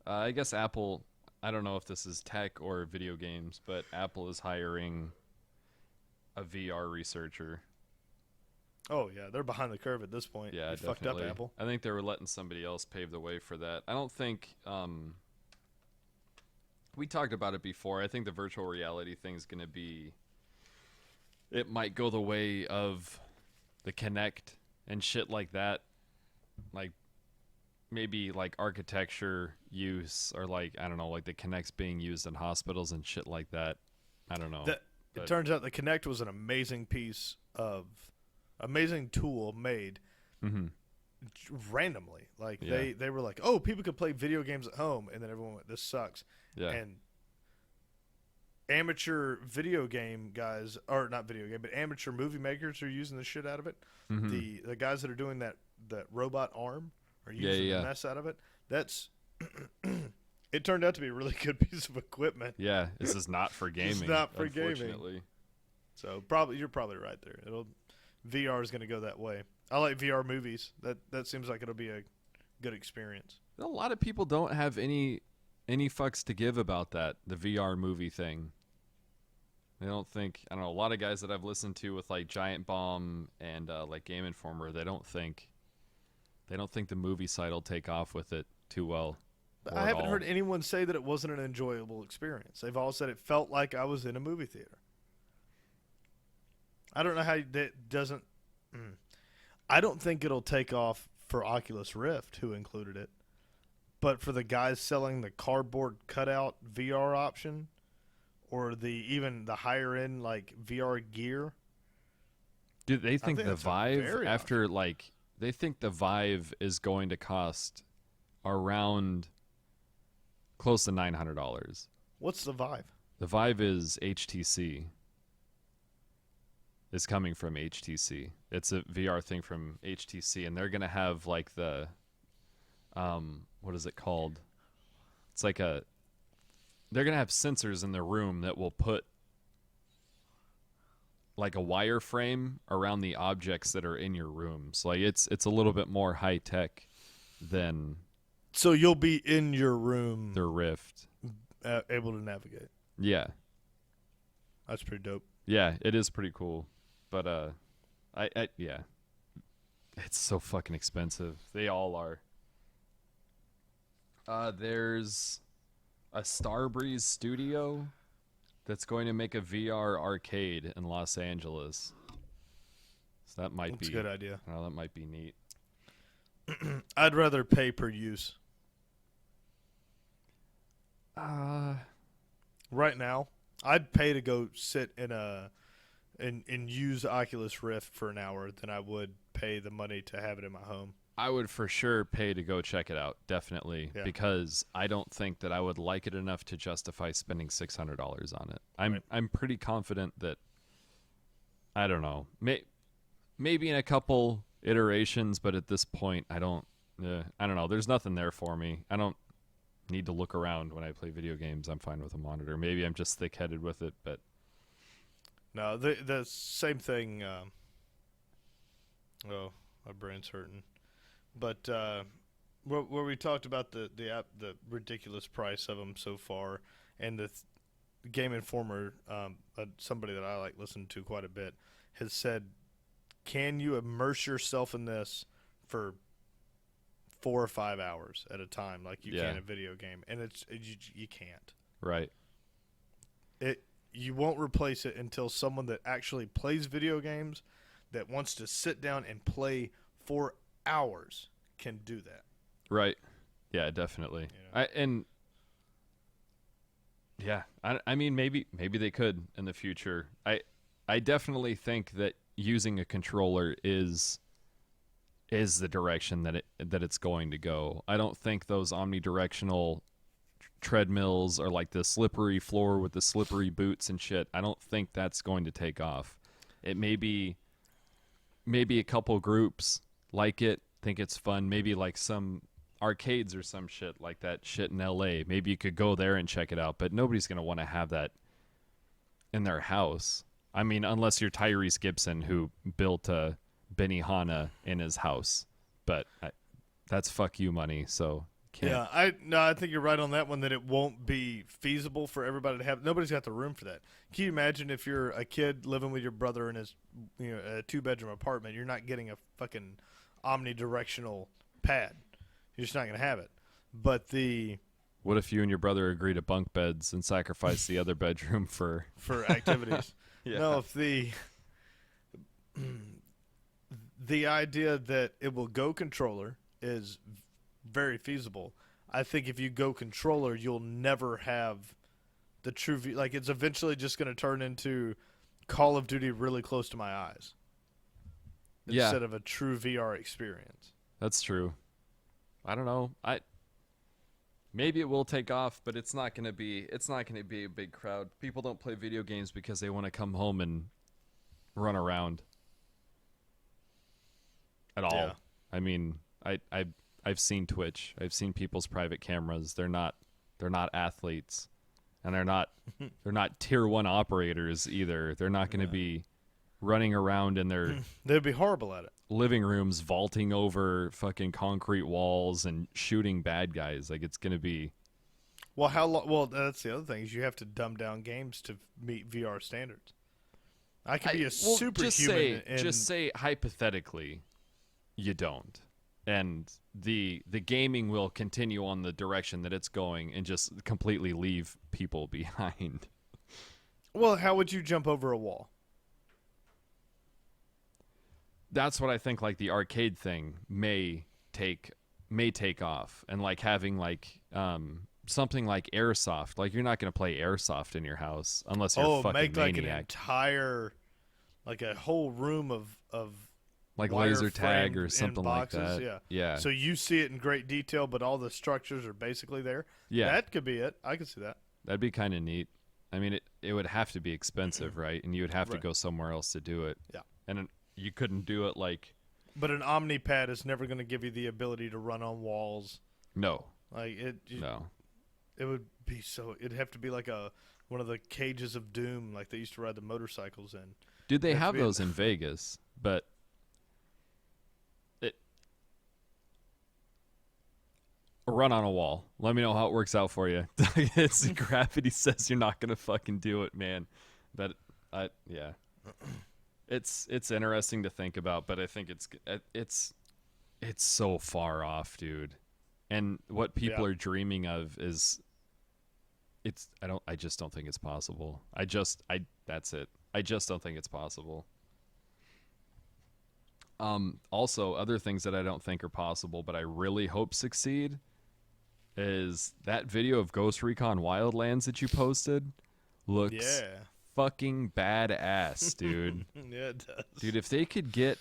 I guess Apple, I don't know if this is tech or video games, but Apple is hiring a VR researcher. Oh yeah, they're behind the curve at this point. Yeah, You definitely. fucked up, Apple. I think they were letting somebody else pave the way for that. I don't think we talked about it before. I think the virtual reality thing is going to be, it might go the way of the Kinect and shit like that. Like maybe like architecture use, or like, I don't know, like the Kinect's being used in hospitals and shit like that. I don't know. It but- turns out the Kinect was an amazing tool made Mhm. randomly. Like Yeah. they were like, oh, people could play video games at home, and then everyone went, this sucks. Yeah. And amateur video game guys, or not video game, but amateur movie makers are using the shit out of it. Mhm. The guys that are doing that robot arm are Yeah, using yeah. the mess out of it. That's it turned out to be a really good piece of equipment. Yeah, this is not for gaming. not for gaming. Unfortunately. So you're probably right there. VR is going to go that way. I like VR movies. That seems like it'll be a good experience. A lot of people don't have any fucks to give about that, the VR movie thing. They don't think, I don't know, a lot of guys that I've listened to with like Giant Bomb and like Game Informer, they don't think the movie side will take off with it too well. But or I at haven't all. heard anyone say that it wasn't an enjoyable experience. They've all said it felt like I was in a movie theater. I don't know how that doesn't. I don't think it'll take off for Oculus Rift, who included it, but for the guys selling the cardboard cutout VR option, or even the higher end like VR gear. Do they think think the that's a Vive very after like they think the Vive is going to cost around close to $900? What's the Vive? The Vive is HTC. Is coming from HTC. It's a VR thing from HTC, and they're gonna have like the, what is it called? It's like they're gonna have sensors in the room that will put like a wireframe around the objects that are in your rooms. Like it's a little bit more high tech than So you'll be in your room, the Rift. able to navigate. Yeah, That's pretty dope. yeah, it is pretty cool, but yeah, it's so fucking expensive. They all are. There's a Starbreeze studio that's going to make a VR arcade in Los Angeles. So that might That's be a good idea. that might be neat. I'd rather pay per use. Right now, I'd pay to go sit and use Oculus Rift for an hour than I would pay the money to have it in my home. I would for sure pay to go check it out, definitely, Yeah. because I don't think that I would like it enough to justify spending $600 on it. Right. I'm pretty confident that, I don't know, maybe in a couple iterations, but at this point, I don't know. There's nothing there for me. I don't need to look around when I play video games. I'm fine with a monitor. Maybe I'm just thick-headed with it, but No, the same thing. Oh, my brain's hurting. But where we talked about the ridiculous price of them so far, and the Game Informer, somebody that I like listen to quite a bit, has said, "Can you immerse yourself in this for 4 or 5 hours at a time, like you Yeah. can a video game?" And you can't. right. You won't replace it until someone that actually plays video games, that wants to sit down and play for hours, can do that. Right. Yeah, definitely. Yeah. I mean maybe they could in the future. I definitely think that using a controller is the direction that it's going to go. I don't think those omnidirectional treadmills or like the slippery floor with the slippery boots and shit. I don't think that's going to take off. It may be maybe a couple groups like it, think it's fun. Maybe like some arcades or some shit like that shit in LA. Maybe you could go there and check it out, but nobody's going to want to have that in their house. I mean, unless you're Tyrese Gibson who built a Benihana in his house, but that's fuck you money, so can't. Yeah, I think you're right on that one, that it won't be feasible for everybody to have. Nobody's got the room for that. Can you imagine if you're a kid living with your brother in his, a 2-bedroom apartment, you're not getting a fucking omnidirectional pad. You're just not going to have it. But what if you and your brother agree to bunk beds and sacrifice the other bedroom for activities? Yeah. No, if the idea that it will go controller is very feasible. I think if you go controller, you'll never have the true like it's eventually just going to turn into Call of Duty really close to my eyes. Yeah. Instead of a true VR experience. That's true. I don't know. Maybe it will take off, but it's not going to be a big crowd. People don't play video games because they want to come home and run around at all. Yeah. I mean, I've seen Twitch. I've seen people's private cameras. They're not athletes, and they're not tier 1 operators either. They're not going to be running around in their They'd be horrible at it. living rooms, vaulting over fucking concrete walls and shooting bad guys. Like, it's going to be. Well, how long? Well, that's the other thing, is you have to dumb down games to meet VR standards. I could be a superhuman. Just say hypothetically, you don't, and the gaming will continue on the direction that it's going, and just completely leave people behind. Well, how would you jump over a wall? That's what I think. Like the arcade thing may take off, and like having like something like airsoft. Like, you're not going to play airsoft in your house unless you're a fucking make maniac. like an entire, like a whole room of like wire laser tag framed or in something boxes, like that. Yeah. Yeah. So you see it in great detail, but all the structures are basically there. Yeah. That could be it. I could see that. That'd be kind of neat. I mean, it would have to be expensive, right? And you would have to Right. go somewhere else to do it. Yeah. And you couldn't do it like. But an OmniPad is never going to give you the ability to run on walls. No. Like No. It would be so. It'd have to be like one of the cages of doom, like they used to ride the motorcycles in. Dude, they It'd have be- those in Vegas, but run on a wall. Let me know how it works out for you. It's gravity says you're not gonna fucking do it, man. Yeah. It's interesting to think about, but I think it's so far off, dude. And what people Yeah. are dreaming of is I just don't think it's possible. That's it. I just don't think it's possible. Also, other things that I don't think are possible, but I really hope succeed, is that video of Ghost Recon Wildlands that you posted looks Yeah. fucking badass, dude. Yeah, it does. Dude, if they could get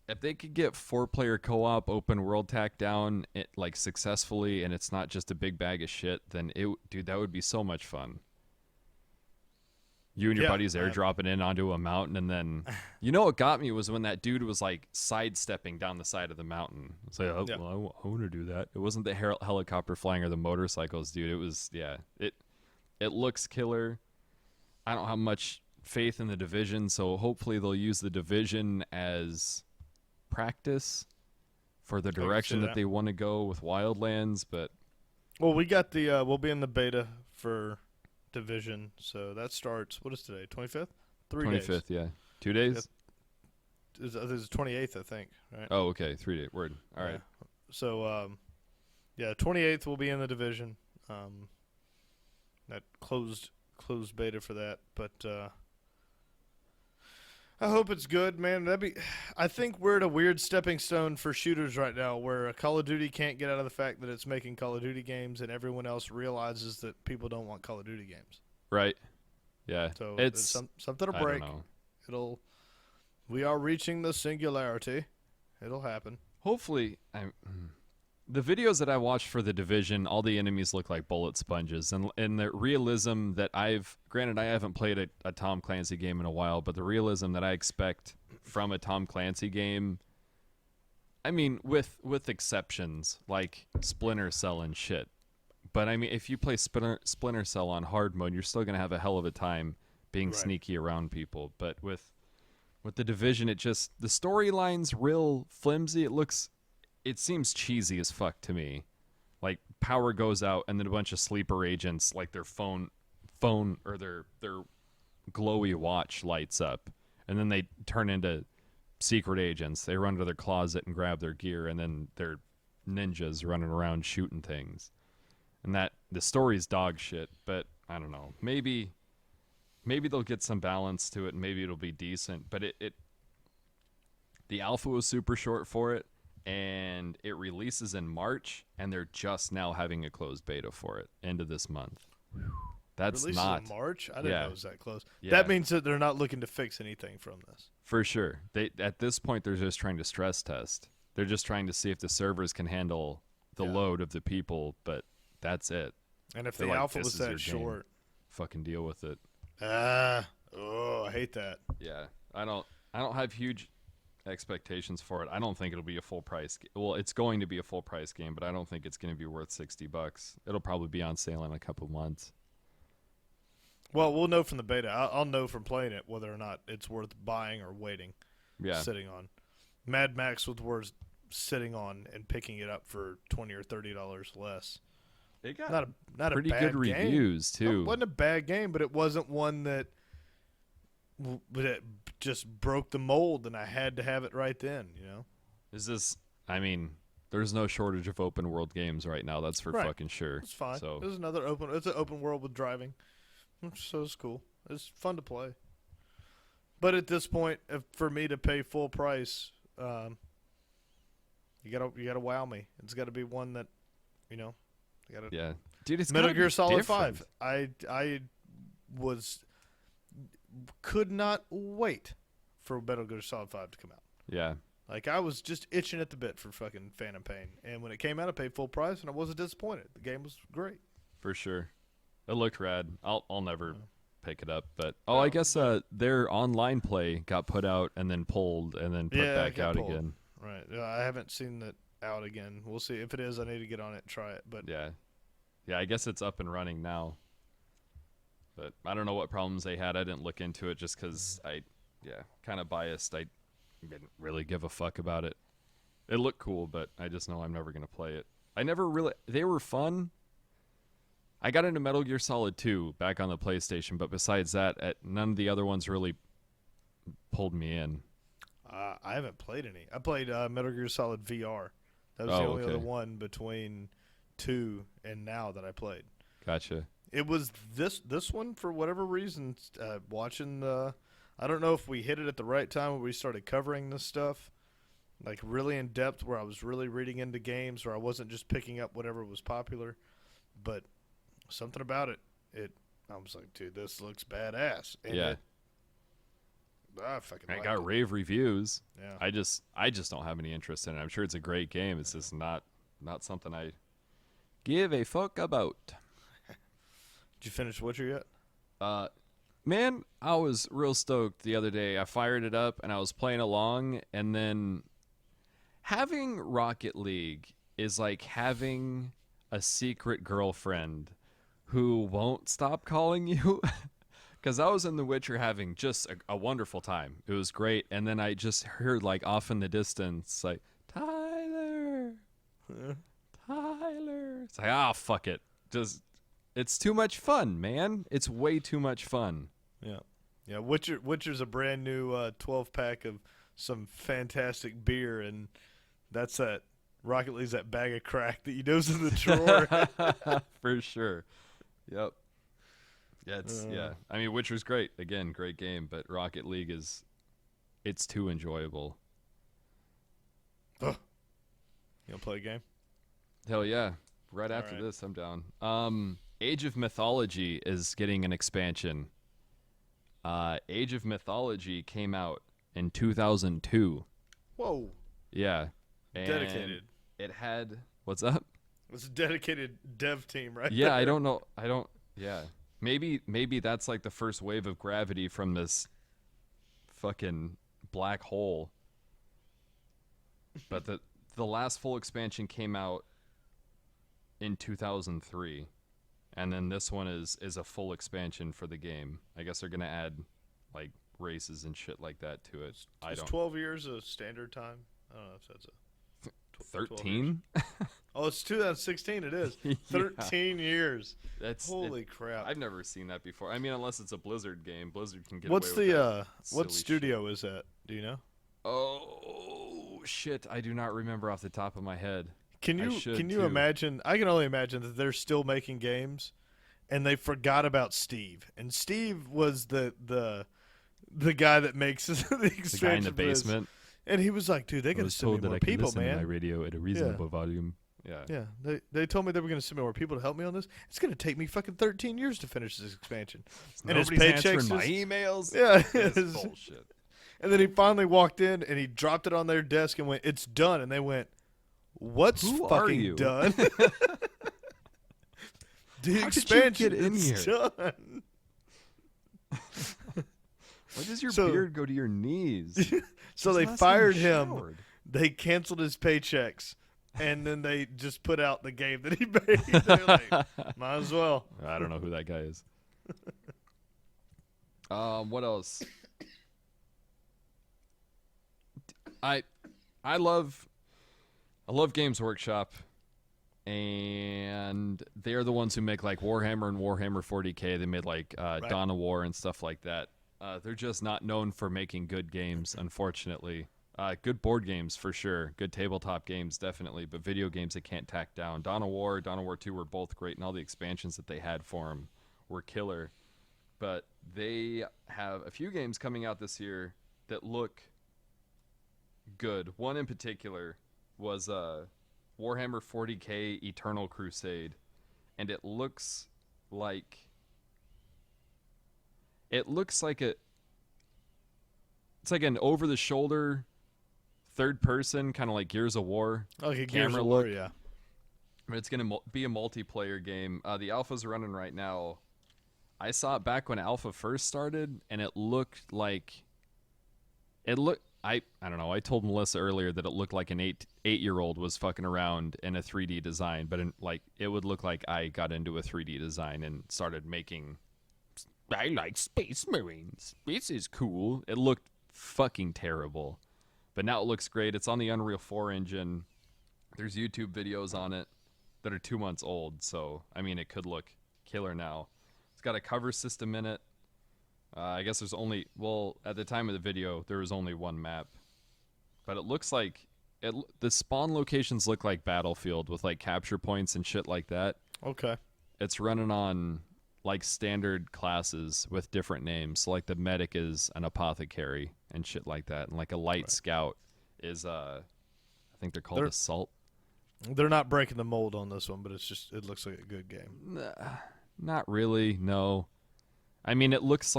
4-player co-op open world tack down like successfully, and it's not just a big bag of shit, then that would be so much fun. You and your Yeah, buddies airdropping in onto a mountain, and then what got me was when that dude was like sidestepping down the side of the mountain. It's like, Yeah. well, I want to do that. It wasn't the helicopter flying or the motorcycles, dude. It was, it looks killer. I don't have much faith in the Division, so hopefully they'll use the Division as practice for the can see direction that that. they want to go with Wildlands. But Well, we got the we'll be in the beta for Division, so that starts. What is today? 25th. 3 days. 25th, yeah, 2 days. This is 28th, I think. Right. Oh, okay, 3 day word. All right. Yeah. So 28th we'll be in the Division. That closed beta for that, but I hope it's good, man. I think we're at a weird stepping stone for shooters right now, where Call of Duty can't get out of the fact that it's making Call of Duty games, and everyone else realizes that people don't want Call of Duty games. Right. Yeah. So It's something to I don't break. know. We are reaching the singularity. It'll happen. Hopefully, the videos that I watched for The Division, all the enemies look like bullet sponges, and the realism that granted, I haven't played a Tom Clancy game in a while, but the realism that I expect from a Tom Clancy game, I mean, with exceptions like Splinter Cell and shit. But I mean, if you play Splinter Cell on hard mode, you're still gonna have a hell of a time being sneaky around people. But with The Division, the storyline's real flimsy. It seems cheesy as fuck to me. Like power goes out, and then a bunch of sleeper agents, like their phone or their glowy watch lights up, and then they turn into secret agents. They run to their closet and grab their gear, and then they're ninjas running around shooting things. And that the story's dog shit, but I don't know. Maybe they'll get some balance to it, and maybe it'll be decent. But the alpha was super short for it, and it releases in March, and they're just now having a closed beta for it, end of this month. That's Releases not in March. I didn't know it was that close. Yeah. That means that they're not looking to fix anything from this. For sure. They at this point they're just trying to stress test. They're just trying to see if the servers can handle the load of the people, but that's it. And if They're the like, alpha "This was is your that game. short, Fucking deal with it. I hate that. Yeah. I don't have huge expectations for it. I don't think it'll be a full price. Well, it's going to be a full price game, but I don't think it's going to be worth $60. It'll probably be on sale in a couple months. Well, we'll know from the beta. I'll know from playing it whether or not it's worth buying or waiting, sitting on. Mad Max was worth sitting on and picking it up for $20 or $30 less. It got not pretty a bad good game. reviews too. It wasn't a bad game, but it wasn't one that just broke the mold, and I had to have it right then. I mean, there's no shortage of open world games right now. That's for fucking sure. It's fine. So It's an open world with driving, so it's cool. It's fun to play. But at this point, for me to pay full price, you gotta wow me. It's got to be one that, yeah, dude, it's Metal gotta Gear be Solid different. 5. I could not wait for Metal Gear Solid 5 to come out. Yeah, Like, I was just itching at the bit for fucking Phantom Pain. And when it came out, I paid full price, and I wasn't disappointed. The game was great. for sure. It looked rad. I'll never pick it up, but I guess their online play got put out and then pulled and then put back out pulled. again. Right. I haven't seen it out again. We'll see. If it is, I need to get on it and try it. But Yeah, I guess it's up and running now. But I don't know what problems they had. I didn't look into it just because kind of biased. I didn't really give a fuck about it. It looked cool, but I just know I'm never going to play it. They were fun. I got into Metal Gear Solid 2 back on the PlayStation, but besides that, none of the other ones really pulled me in. I haven't played any. I played Metal Gear Solid VR. That was the only other one between 2 and now that I played. Gotcha. It was this one, for whatever reason, watching the... I don't know if we hit it at the right time when we started covering this stuff, like really in depth, where I was really reading into games, where I wasn't just picking up whatever was popular, but something about it, I was like, dude, this looks badass. And I fucking liked got it. rave reviews. Yeah. I just don't have any interest in it. I'm sure it's a great game. It's just not something I give a fuck about. Did you finish Witcher yet? Man, I was real stoked the other day. I fired it up and I was playing along, and then having Rocket League is like having a secret girlfriend who won't stop calling you. Because I was in The Witcher having just a wonderful time. It was great. And then I just heard, like, off in the distance, like, Tyler. Tyler. It's like, fuck it. It's too much fun, man. It's way too much fun. Yeah. Yeah, Witcher's a brand new 12-pack of some fantastic beer, and that's that. Rocket League's that bag of crack that you knows in the drawer. For sure. Yep. Yeah, I mean, Witcher's great. Again, great game, but Rocket League it's too enjoyable. You want to play a game? Hell yeah. Right after right. this, I'm down. Age of Mythology is getting an expansion. Age of Mythology came out in 2002. Whoa. Yeah. And Dedicated. it had, what's up? It's a dedicated dev team right Yeah, there. I don't know. Yeah. Maybe that's like the first wave of gravity from this fucking black hole. But the last full expansion came out in 2003. And then this one is a full expansion for the game. I guess they're going to add like races and shit like that to it. I Is don't 12 years a standard time? I don't know if that's a 13? Oh, it's 2016. It is 13 years. Holy crap! I've never seen that before. I mean, unless it's a Blizzard game. Blizzard can get What's away with the that what silly studio is that? Do you know? Oh shit! I do not remember off the top of my head. Can you too. imagine? I can only imagine that they're still making games, and they forgot about Steve. And Steve was the guy that makes the expansion. The guy in the for this. basement. And he was like, "Dude, they I got to was send me told that more I could people, listen to my man." radio at a reasonable volume. Yeah. Yeah, they told me they were going to send me more people to help me on this. It's going to take me fucking 13 years to finish this expansion. And his Nobody's paychecks answering my emails. Yeah, It's bullshit. And then he finally walked in and he dropped it on their desk and went, "It's done." And they went, "What's Who are fucking you?" done?" The How did you expansion get in is here? done. Why does your So- beard go to your knees? So they Last time fired you him. showered. They canceled his paychecks. And then they just put out the game that he made. They're like, might as well. I don't know who that guy is. What else? I love Games Workshop, and they're the ones who make like Warhammer and Warhammer 40K. They made like Dawn of War and stuff like that. They're just not known for making good games, unfortunately. Good board games for sure. Good tabletop games definitely, but video games they can't tack down. Dawn of War 2 were both great, and all the expansions that they had for them were killer. But they have a few games coming out this year that look good. One in particular was Warhammer 40K Eternal Crusade, and it looks like it's like an over-the-shoulder third person, kind of like Gears of War. Okay, Gears camera of War, look. yeah. But it's going to be a multiplayer game. The alpha's running right now. I saw it back when alpha first started, and it looked like I don't know. I told Melissa earlier that it looked like an 8-year-old was fucking around in a 3D design, but it would look like I got into a 3D design and started making. I like Space Marines. This is cool. It looked fucking terrible, but now it looks great. It's on the Unreal 4 engine. There's YouTube videos on it that are 2 months old, so I mean it could look killer now. It's got a cover system in it. I guess there's only, at the time of the video, there was only one map. But it looks like, the spawn locations look like Battlefield with like capture points and shit like that. Okay. It's running on like standard classes with different names. So like the medic is an apothecary and shit like that. And like a light scout is, I think they're called assault. They're not breaking the mold on this one, but it looks like a good game. Not really, no. I mean, it looks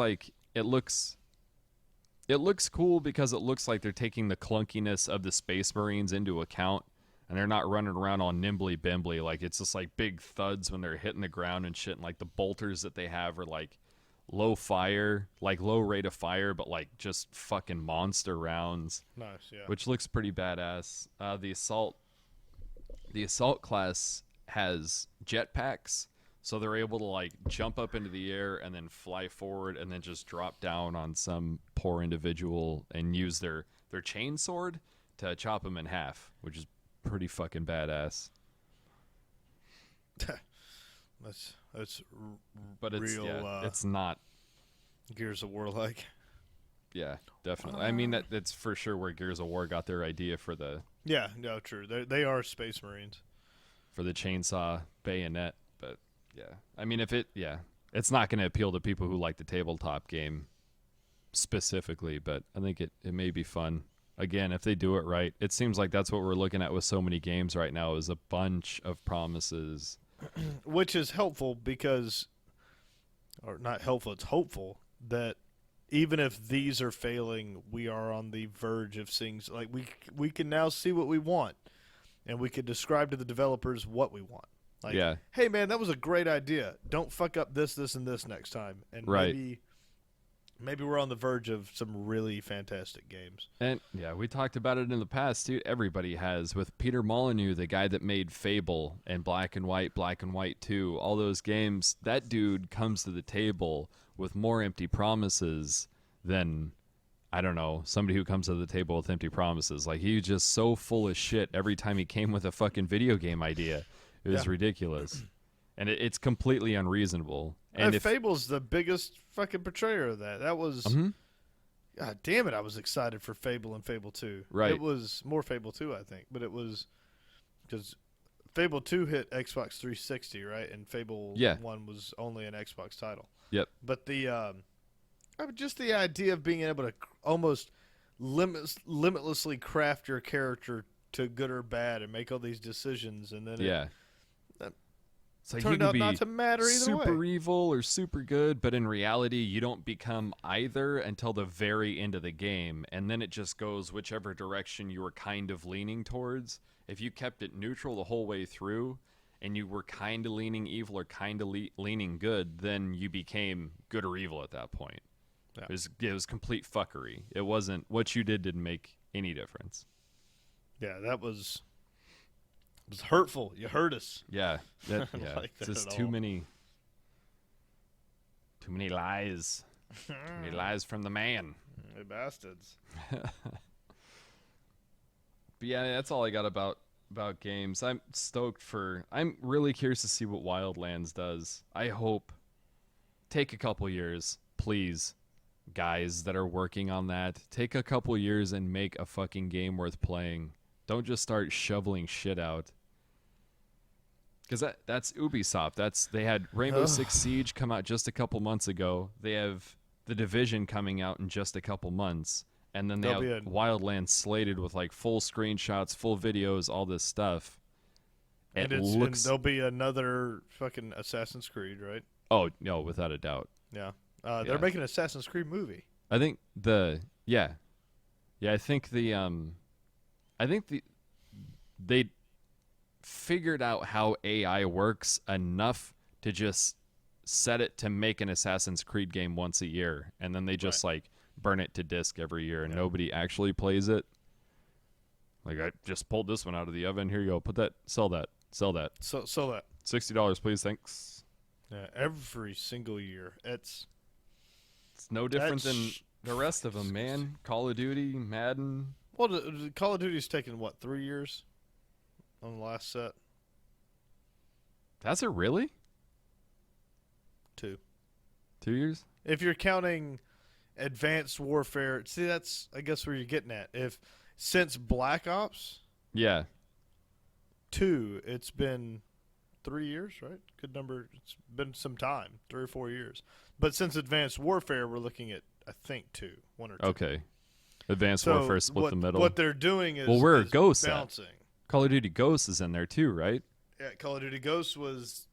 cool because it looks like they're taking the clunkiness of the Space Marines into account, and they're not running around all nimbly bimbly. Like, it's just like big thuds when they're hitting the ground and shit. And like the bolters that they have are like low rate of fire, but like just fucking monster rounds. Nice, yeah. Which looks pretty badass. The assault class has jetpacks. So they're able to like jump up into the air and then fly forward and then just drop down on some poor individual and use their chain sword to chop them in half, which is pretty fucking badass. That's But it's real, it's not. Gears of War like. Yeah, definitely. I mean that's for sure where Gears of War got their idea for the. Yeah, no, true. They are Space Marines. For the chainsaw bayonet, but. Yeah, I mean, it's not going to appeal to people who like the tabletop game specifically, but I think it may be fun. Again, if they do it right, it seems like that's what we're looking at with so many games right now is a bunch of promises. Which is helpful because, or not helpful, it's hopeful that even if these are failing, we are on the verge of seeing like we can now see what we want, and we can describe to the developers what we want. Like, Yeah. hey man, that was a great idea. Don't fuck up this, this, and this next time. And Right. maybe we're on the verge of some really fantastic games. And yeah, we talked about it in the past too. Everybody has, with Peter Molyneux, the guy that made Fable and Black and White 2, all those games. That dude comes to the table with more empty promises than, I don't know, somebody who comes to the table with empty promises. Like, he was just so full of shit every time he came with a fucking video game idea. It was ridiculous. And it's completely unreasonable. And if Fable's the biggest fucking portrayer of that. That was, God damn it, I was excited for Fable and Fable 2. Right. It was more Fable 2, I think. But it was, because Fable 2 hit Xbox 360, right? And Fable 1 was only an Xbox title. Yep. But just the idea of being able to almost limitlessly craft your character to good or bad and make all these decisions, and then it's like turned he out could be not to matter either super way. evil or super good, but in reality, you don't become either until the very end of the game, and then it just goes whichever direction you were kind of leaning towards. If you kept it neutral the whole way through, and you were kind of leaning evil or kind of leaning good, then you became good or evil at that point. Yeah. It was complete fuckery. It wasn't, what you did didn't make any difference. Yeah, that was hurtful. You hurt us. Yeah, I don't like it's that just at too all. many lies. Too many lies from the man. You bastards. But yeah, that's all I got about games. I'm really curious to see what Wildlands does. I hope, take a couple years, please, guys that are working on that, take a couple years and make a fucking game worth playing. Don't just start shoveling shit out. Because that's Ubisoft. They had Rainbow Six Siege come out just a couple months ago. They have The Division coming out in just a couple months. And then they have Wildlands slated with like full screenshots, full videos, all this stuff. And there'll be another fucking Assassin's Creed, right? Oh, no, without a doubt. Yeah. They're making an Assassin's Creed movie. I think they figured out how AI works enough to just set it to make an Assassin's Creed game once a year, and then they just like burn it to disc every year, and nobody actually plays it. Like, I just pulled this one out of the oven. Here you go. Put that. Sell that. Sell that. $60, please. Thanks. Yeah, every single year. It's no different than the rest of them, man. Call of Duty, Madden. Well, the Call of Duty's taken 3 years on the last set. Has it really? 2. 2 years? If you're counting Advanced Warfare, see, that's I guess where you're getting at. Since Black Ops, 2, it's been 3 years, right? Good number. It's been some time, 3 or 4 years. But since Advanced Warfare, we're looking at, I think, 1 or 2. Okay. Advanced Warfare split the middle. What they're doing is where are Ghosts bouncing. Call of Duty Ghosts is in there too, right? Yeah, Call of Duty Ghosts was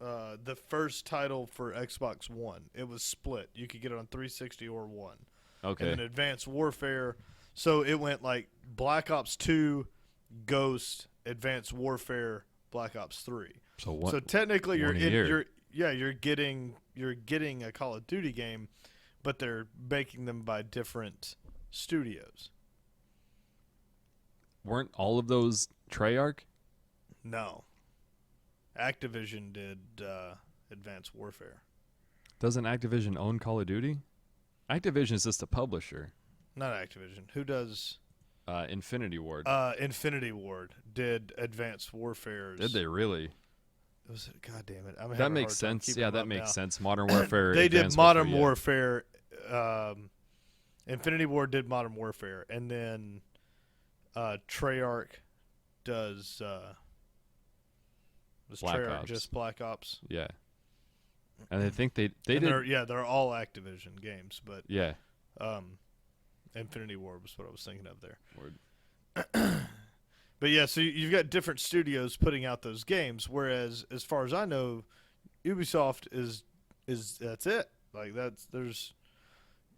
the first title for Xbox One. It was split. You could get it on 360 or 1. Okay. And then Advanced Warfare, so it went like Black Ops 2, Ghost, Advanced Warfare, Black Ops 3. So technically you're getting a Call of Duty game, but they're making them by different studios. Weren't all of those Treyarch? No. Activision did Advanced Warfare. Doesn't Activision own Call of Duty? Activision is just a publisher. Not Activision. Who does? Infinity Ward. Infinity Ward did Advanced Warfare. Did they really? God damn it! That makes sense. Yeah, that makes sense. Modern Warfare. They Advanced did Modern Warfare. Infinity Ward did Modern Warfare, and then Treyarch does. Was Black Treyarch Ops. just Black Ops? Yeah. And I think they did. They're all Activision games, but yeah. Infinity Ward was what I was thinking of there. Word. But yeah, so you've got different studios putting out those games, whereas as far as I know, Ubisoft is that's it. Like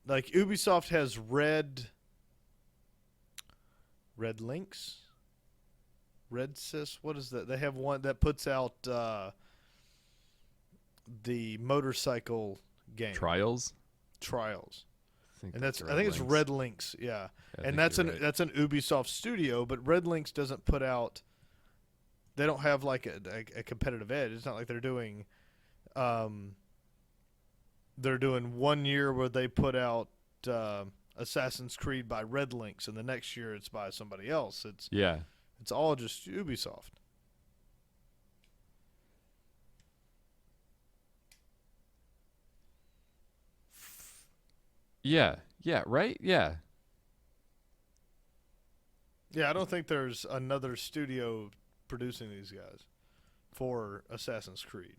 like Ubisoft has Red Links, Red Sys. What is that? They have one that puts out the motorcycle game Trials. Trials, and That's I think it's Links. Red Links. Yeah, Yeah, I and think you're right. that's an Ubisoft studio, but Red Links doesn't put out. They don't have like a competitive edge. It's not like they're doing. They're doing 1 year where they put out Assassin's Creed by Red Links, and the next year it's by somebody else. Yeah. It's all just Ubisoft. Yeah. Yeah. Right. Yeah. Yeah, I don't think there's another studio producing these guys for Assassin's Creed.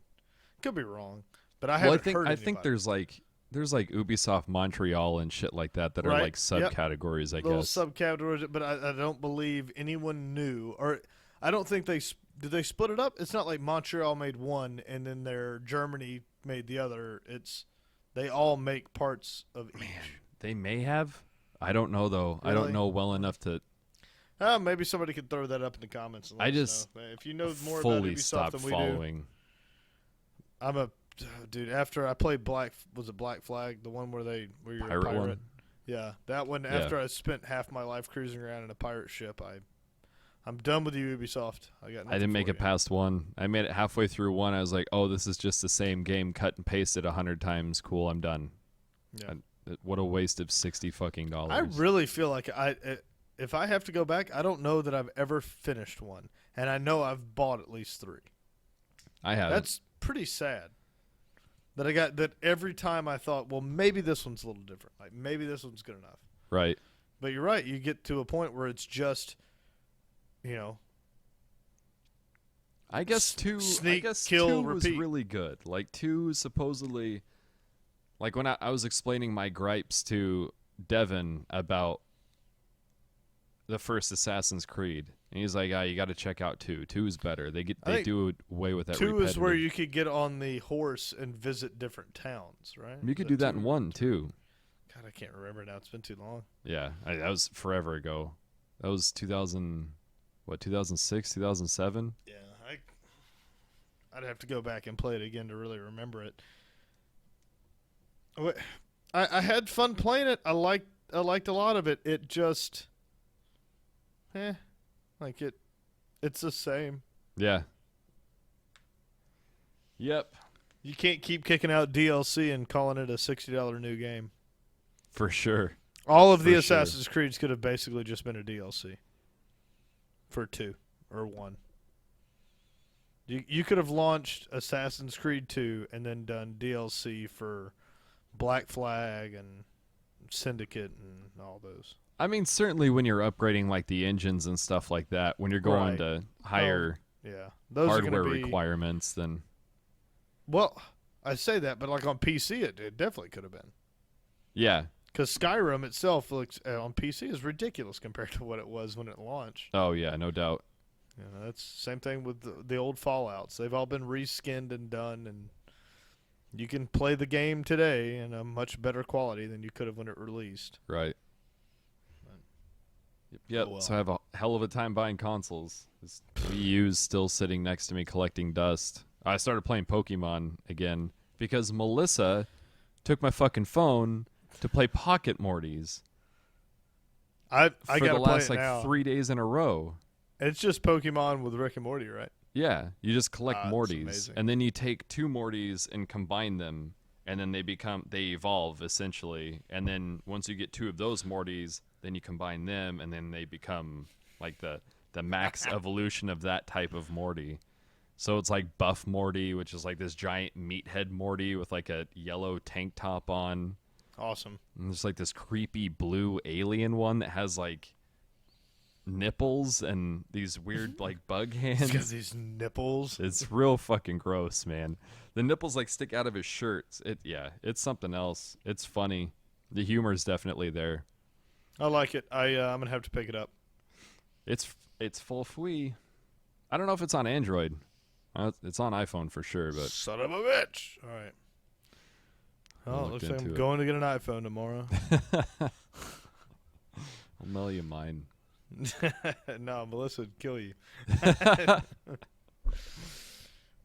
Could be wrong, but I haven't heard I anybody. think there's like Ubisoft Montreal and shit like that are Right. like Yep. subcategories. I little guess. subcategories, but I don't believe anyone knew, or I don't think did they split it up. It's not like Montreal made one and then their Germany made the other. They all make parts of each. Man, they may have. I don't know though. I don't Really? know well enough to Maybe somebody could throw that up in the comments. And I let us just know. If you know more about fully Ubisoft stopped than we following. I'm a dude. After I played Black Flag, the one where you're a Pirate pirate. one? Yeah, that one. Yeah. After I spent half my life cruising around in a pirate ship, I'm done with you, Ubisoft. I didn't make it past one. I made it halfway through one. I was like, "Oh, this is just the same game, cut and pasted 100 times. Cool, I'm done." Yeah. What a waste of $60 fucking dollars. I really feel like if I have to go back, I don't know that I've ever finished one, and I know I've bought at least 3. I haven't. That's pretty sad. That I got that every time I thought, well, maybe this one's a little different. Like maybe this one's good enough. right. But you're right. You get to a point where it's just, I guess two. Sneak, I guess kill, two was repeat. really good. Like 2 supposedly. Like when I was explaining my gripes to Devin about the first Assassin's Creed, and he's like, "Ah, you got to check out 2. 2 is better. They think do away with that. 2 is where repetitive- you could get on the horse and visit different towns, right? You could Is do that 2? in 1 too. God, I can't remember now. It's been too long. Yeah, that was forever ago. That was 2000. What 2006, 2007? Yeah, I'd have to go back and play it again to really remember it. I had fun playing it. I liked a lot of it. It just, it's the same. Yeah. Yep. You can't keep kicking out DLC and calling it a $60 new game. For sure. All of the For sure. Assassin's Creeds could have basically just been a DLC for 2 or 1. You could have launched Assassin's Creed 2 and then done DLC for Black Flag and Syndicate and all those. I mean, certainly when you're upgrading like the engines and stuff like that, when you're going Right. to higher Yeah, those hardware are going to be requirements, then Well, I say that, but like on PC, it definitely could have been. yeah. Because Skyrim itself looks on PC is ridiculous compared to what it was when it launched. Oh yeah, no doubt. That's the same thing with the old Fallouts. They've all been reskinned and done, and you can play the game today in a much better quality than you could have when it released. Right. Yep. Oh, well. So I have a hell of a time buying consoles. This Wii U's still sitting next to me collecting dust. I started playing Pokemon again because Melissa took my fucking phone to play Pocket Mortys I for gotta the last play it like now. 3 days in a row. It's just Pokemon with Rick and Morty, right? Yeah, you just collect Ah, that's Mortys, amazing. and then you take 2 Mortys and combine them, and then they evolve essentially. And then once you get 2 of those Mortys, then you combine them, and then they become like the max evolution of that type of Morty. So it's like Buff Morty, which is like this giant meathead Morty with like a yellow tank top on. Awesome. And there's like this creepy blue alien one that has like nipples and these weird like bug hands. It's got these nipples. It's real fucking gross, man. The nipples like stick out of his shirts. It's something else. It's funny. The humor is definitely there. I like it. I'm gonna have to pick it up. It's full free. I don't know if it's on Android. It's on iPhone for sure, but Son of a bitch. All right. Oh, looked looks like I'm into it. going to get an iPhone tomorrow. I'll mail you mine. No, Melissa would kill you.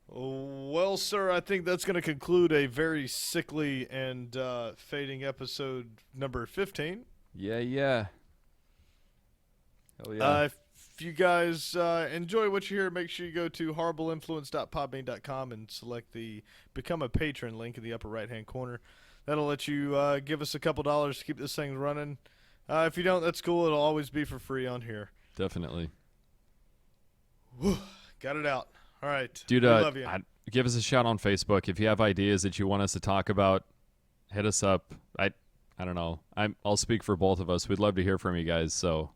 Well, sir, I think that's going to conclude a very sickly and fading episode number 15. Yeah. Hell yeah. If you guys enjoy what you hear, make sure you go to horribleinfluence.podbean.com and select the Become a Patron link in the upper right-hand corner. That'll let you give us a couple dollars to keep this thing running. If you don't, that's cool. It'll always be for free on here. Definitely. Whew, got it out. All right. Dude, we love you. give us a shout on Facebook. If you have ideas that you want us to talk about, hit us up. I don't know. I'll speak for both of us. We'd love to hear from you guys. So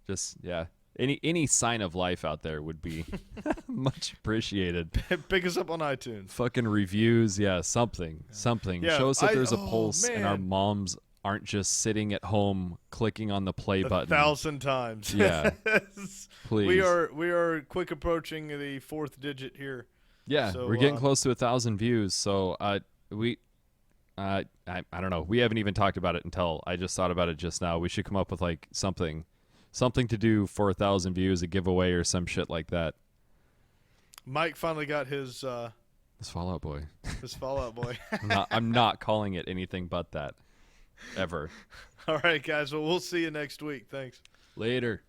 just, yeah. Any sign of life out there would be much appreciated. Pick us up on iTunes. Fucking reviews, yeah, something. Yeah, Show us that there's a pulse man. and our moms aren't just sitting at home clicking on the play button 1,000 times. Yeah. Please. We are quick approaching the 4th digit here. Yeah, So, we're getting close to 1,000 views. So I don't know. We haven't even talked about it until I just thought about it just now. We should come up with like something to do for 1,000 views, a giveaway or some shit like that. Mike finally got his This Fallout Boy. his Fallout Boy. I'm not calling it anything but that. Ever. All right, guys. Well, we'll see you next week. Thanks. Later.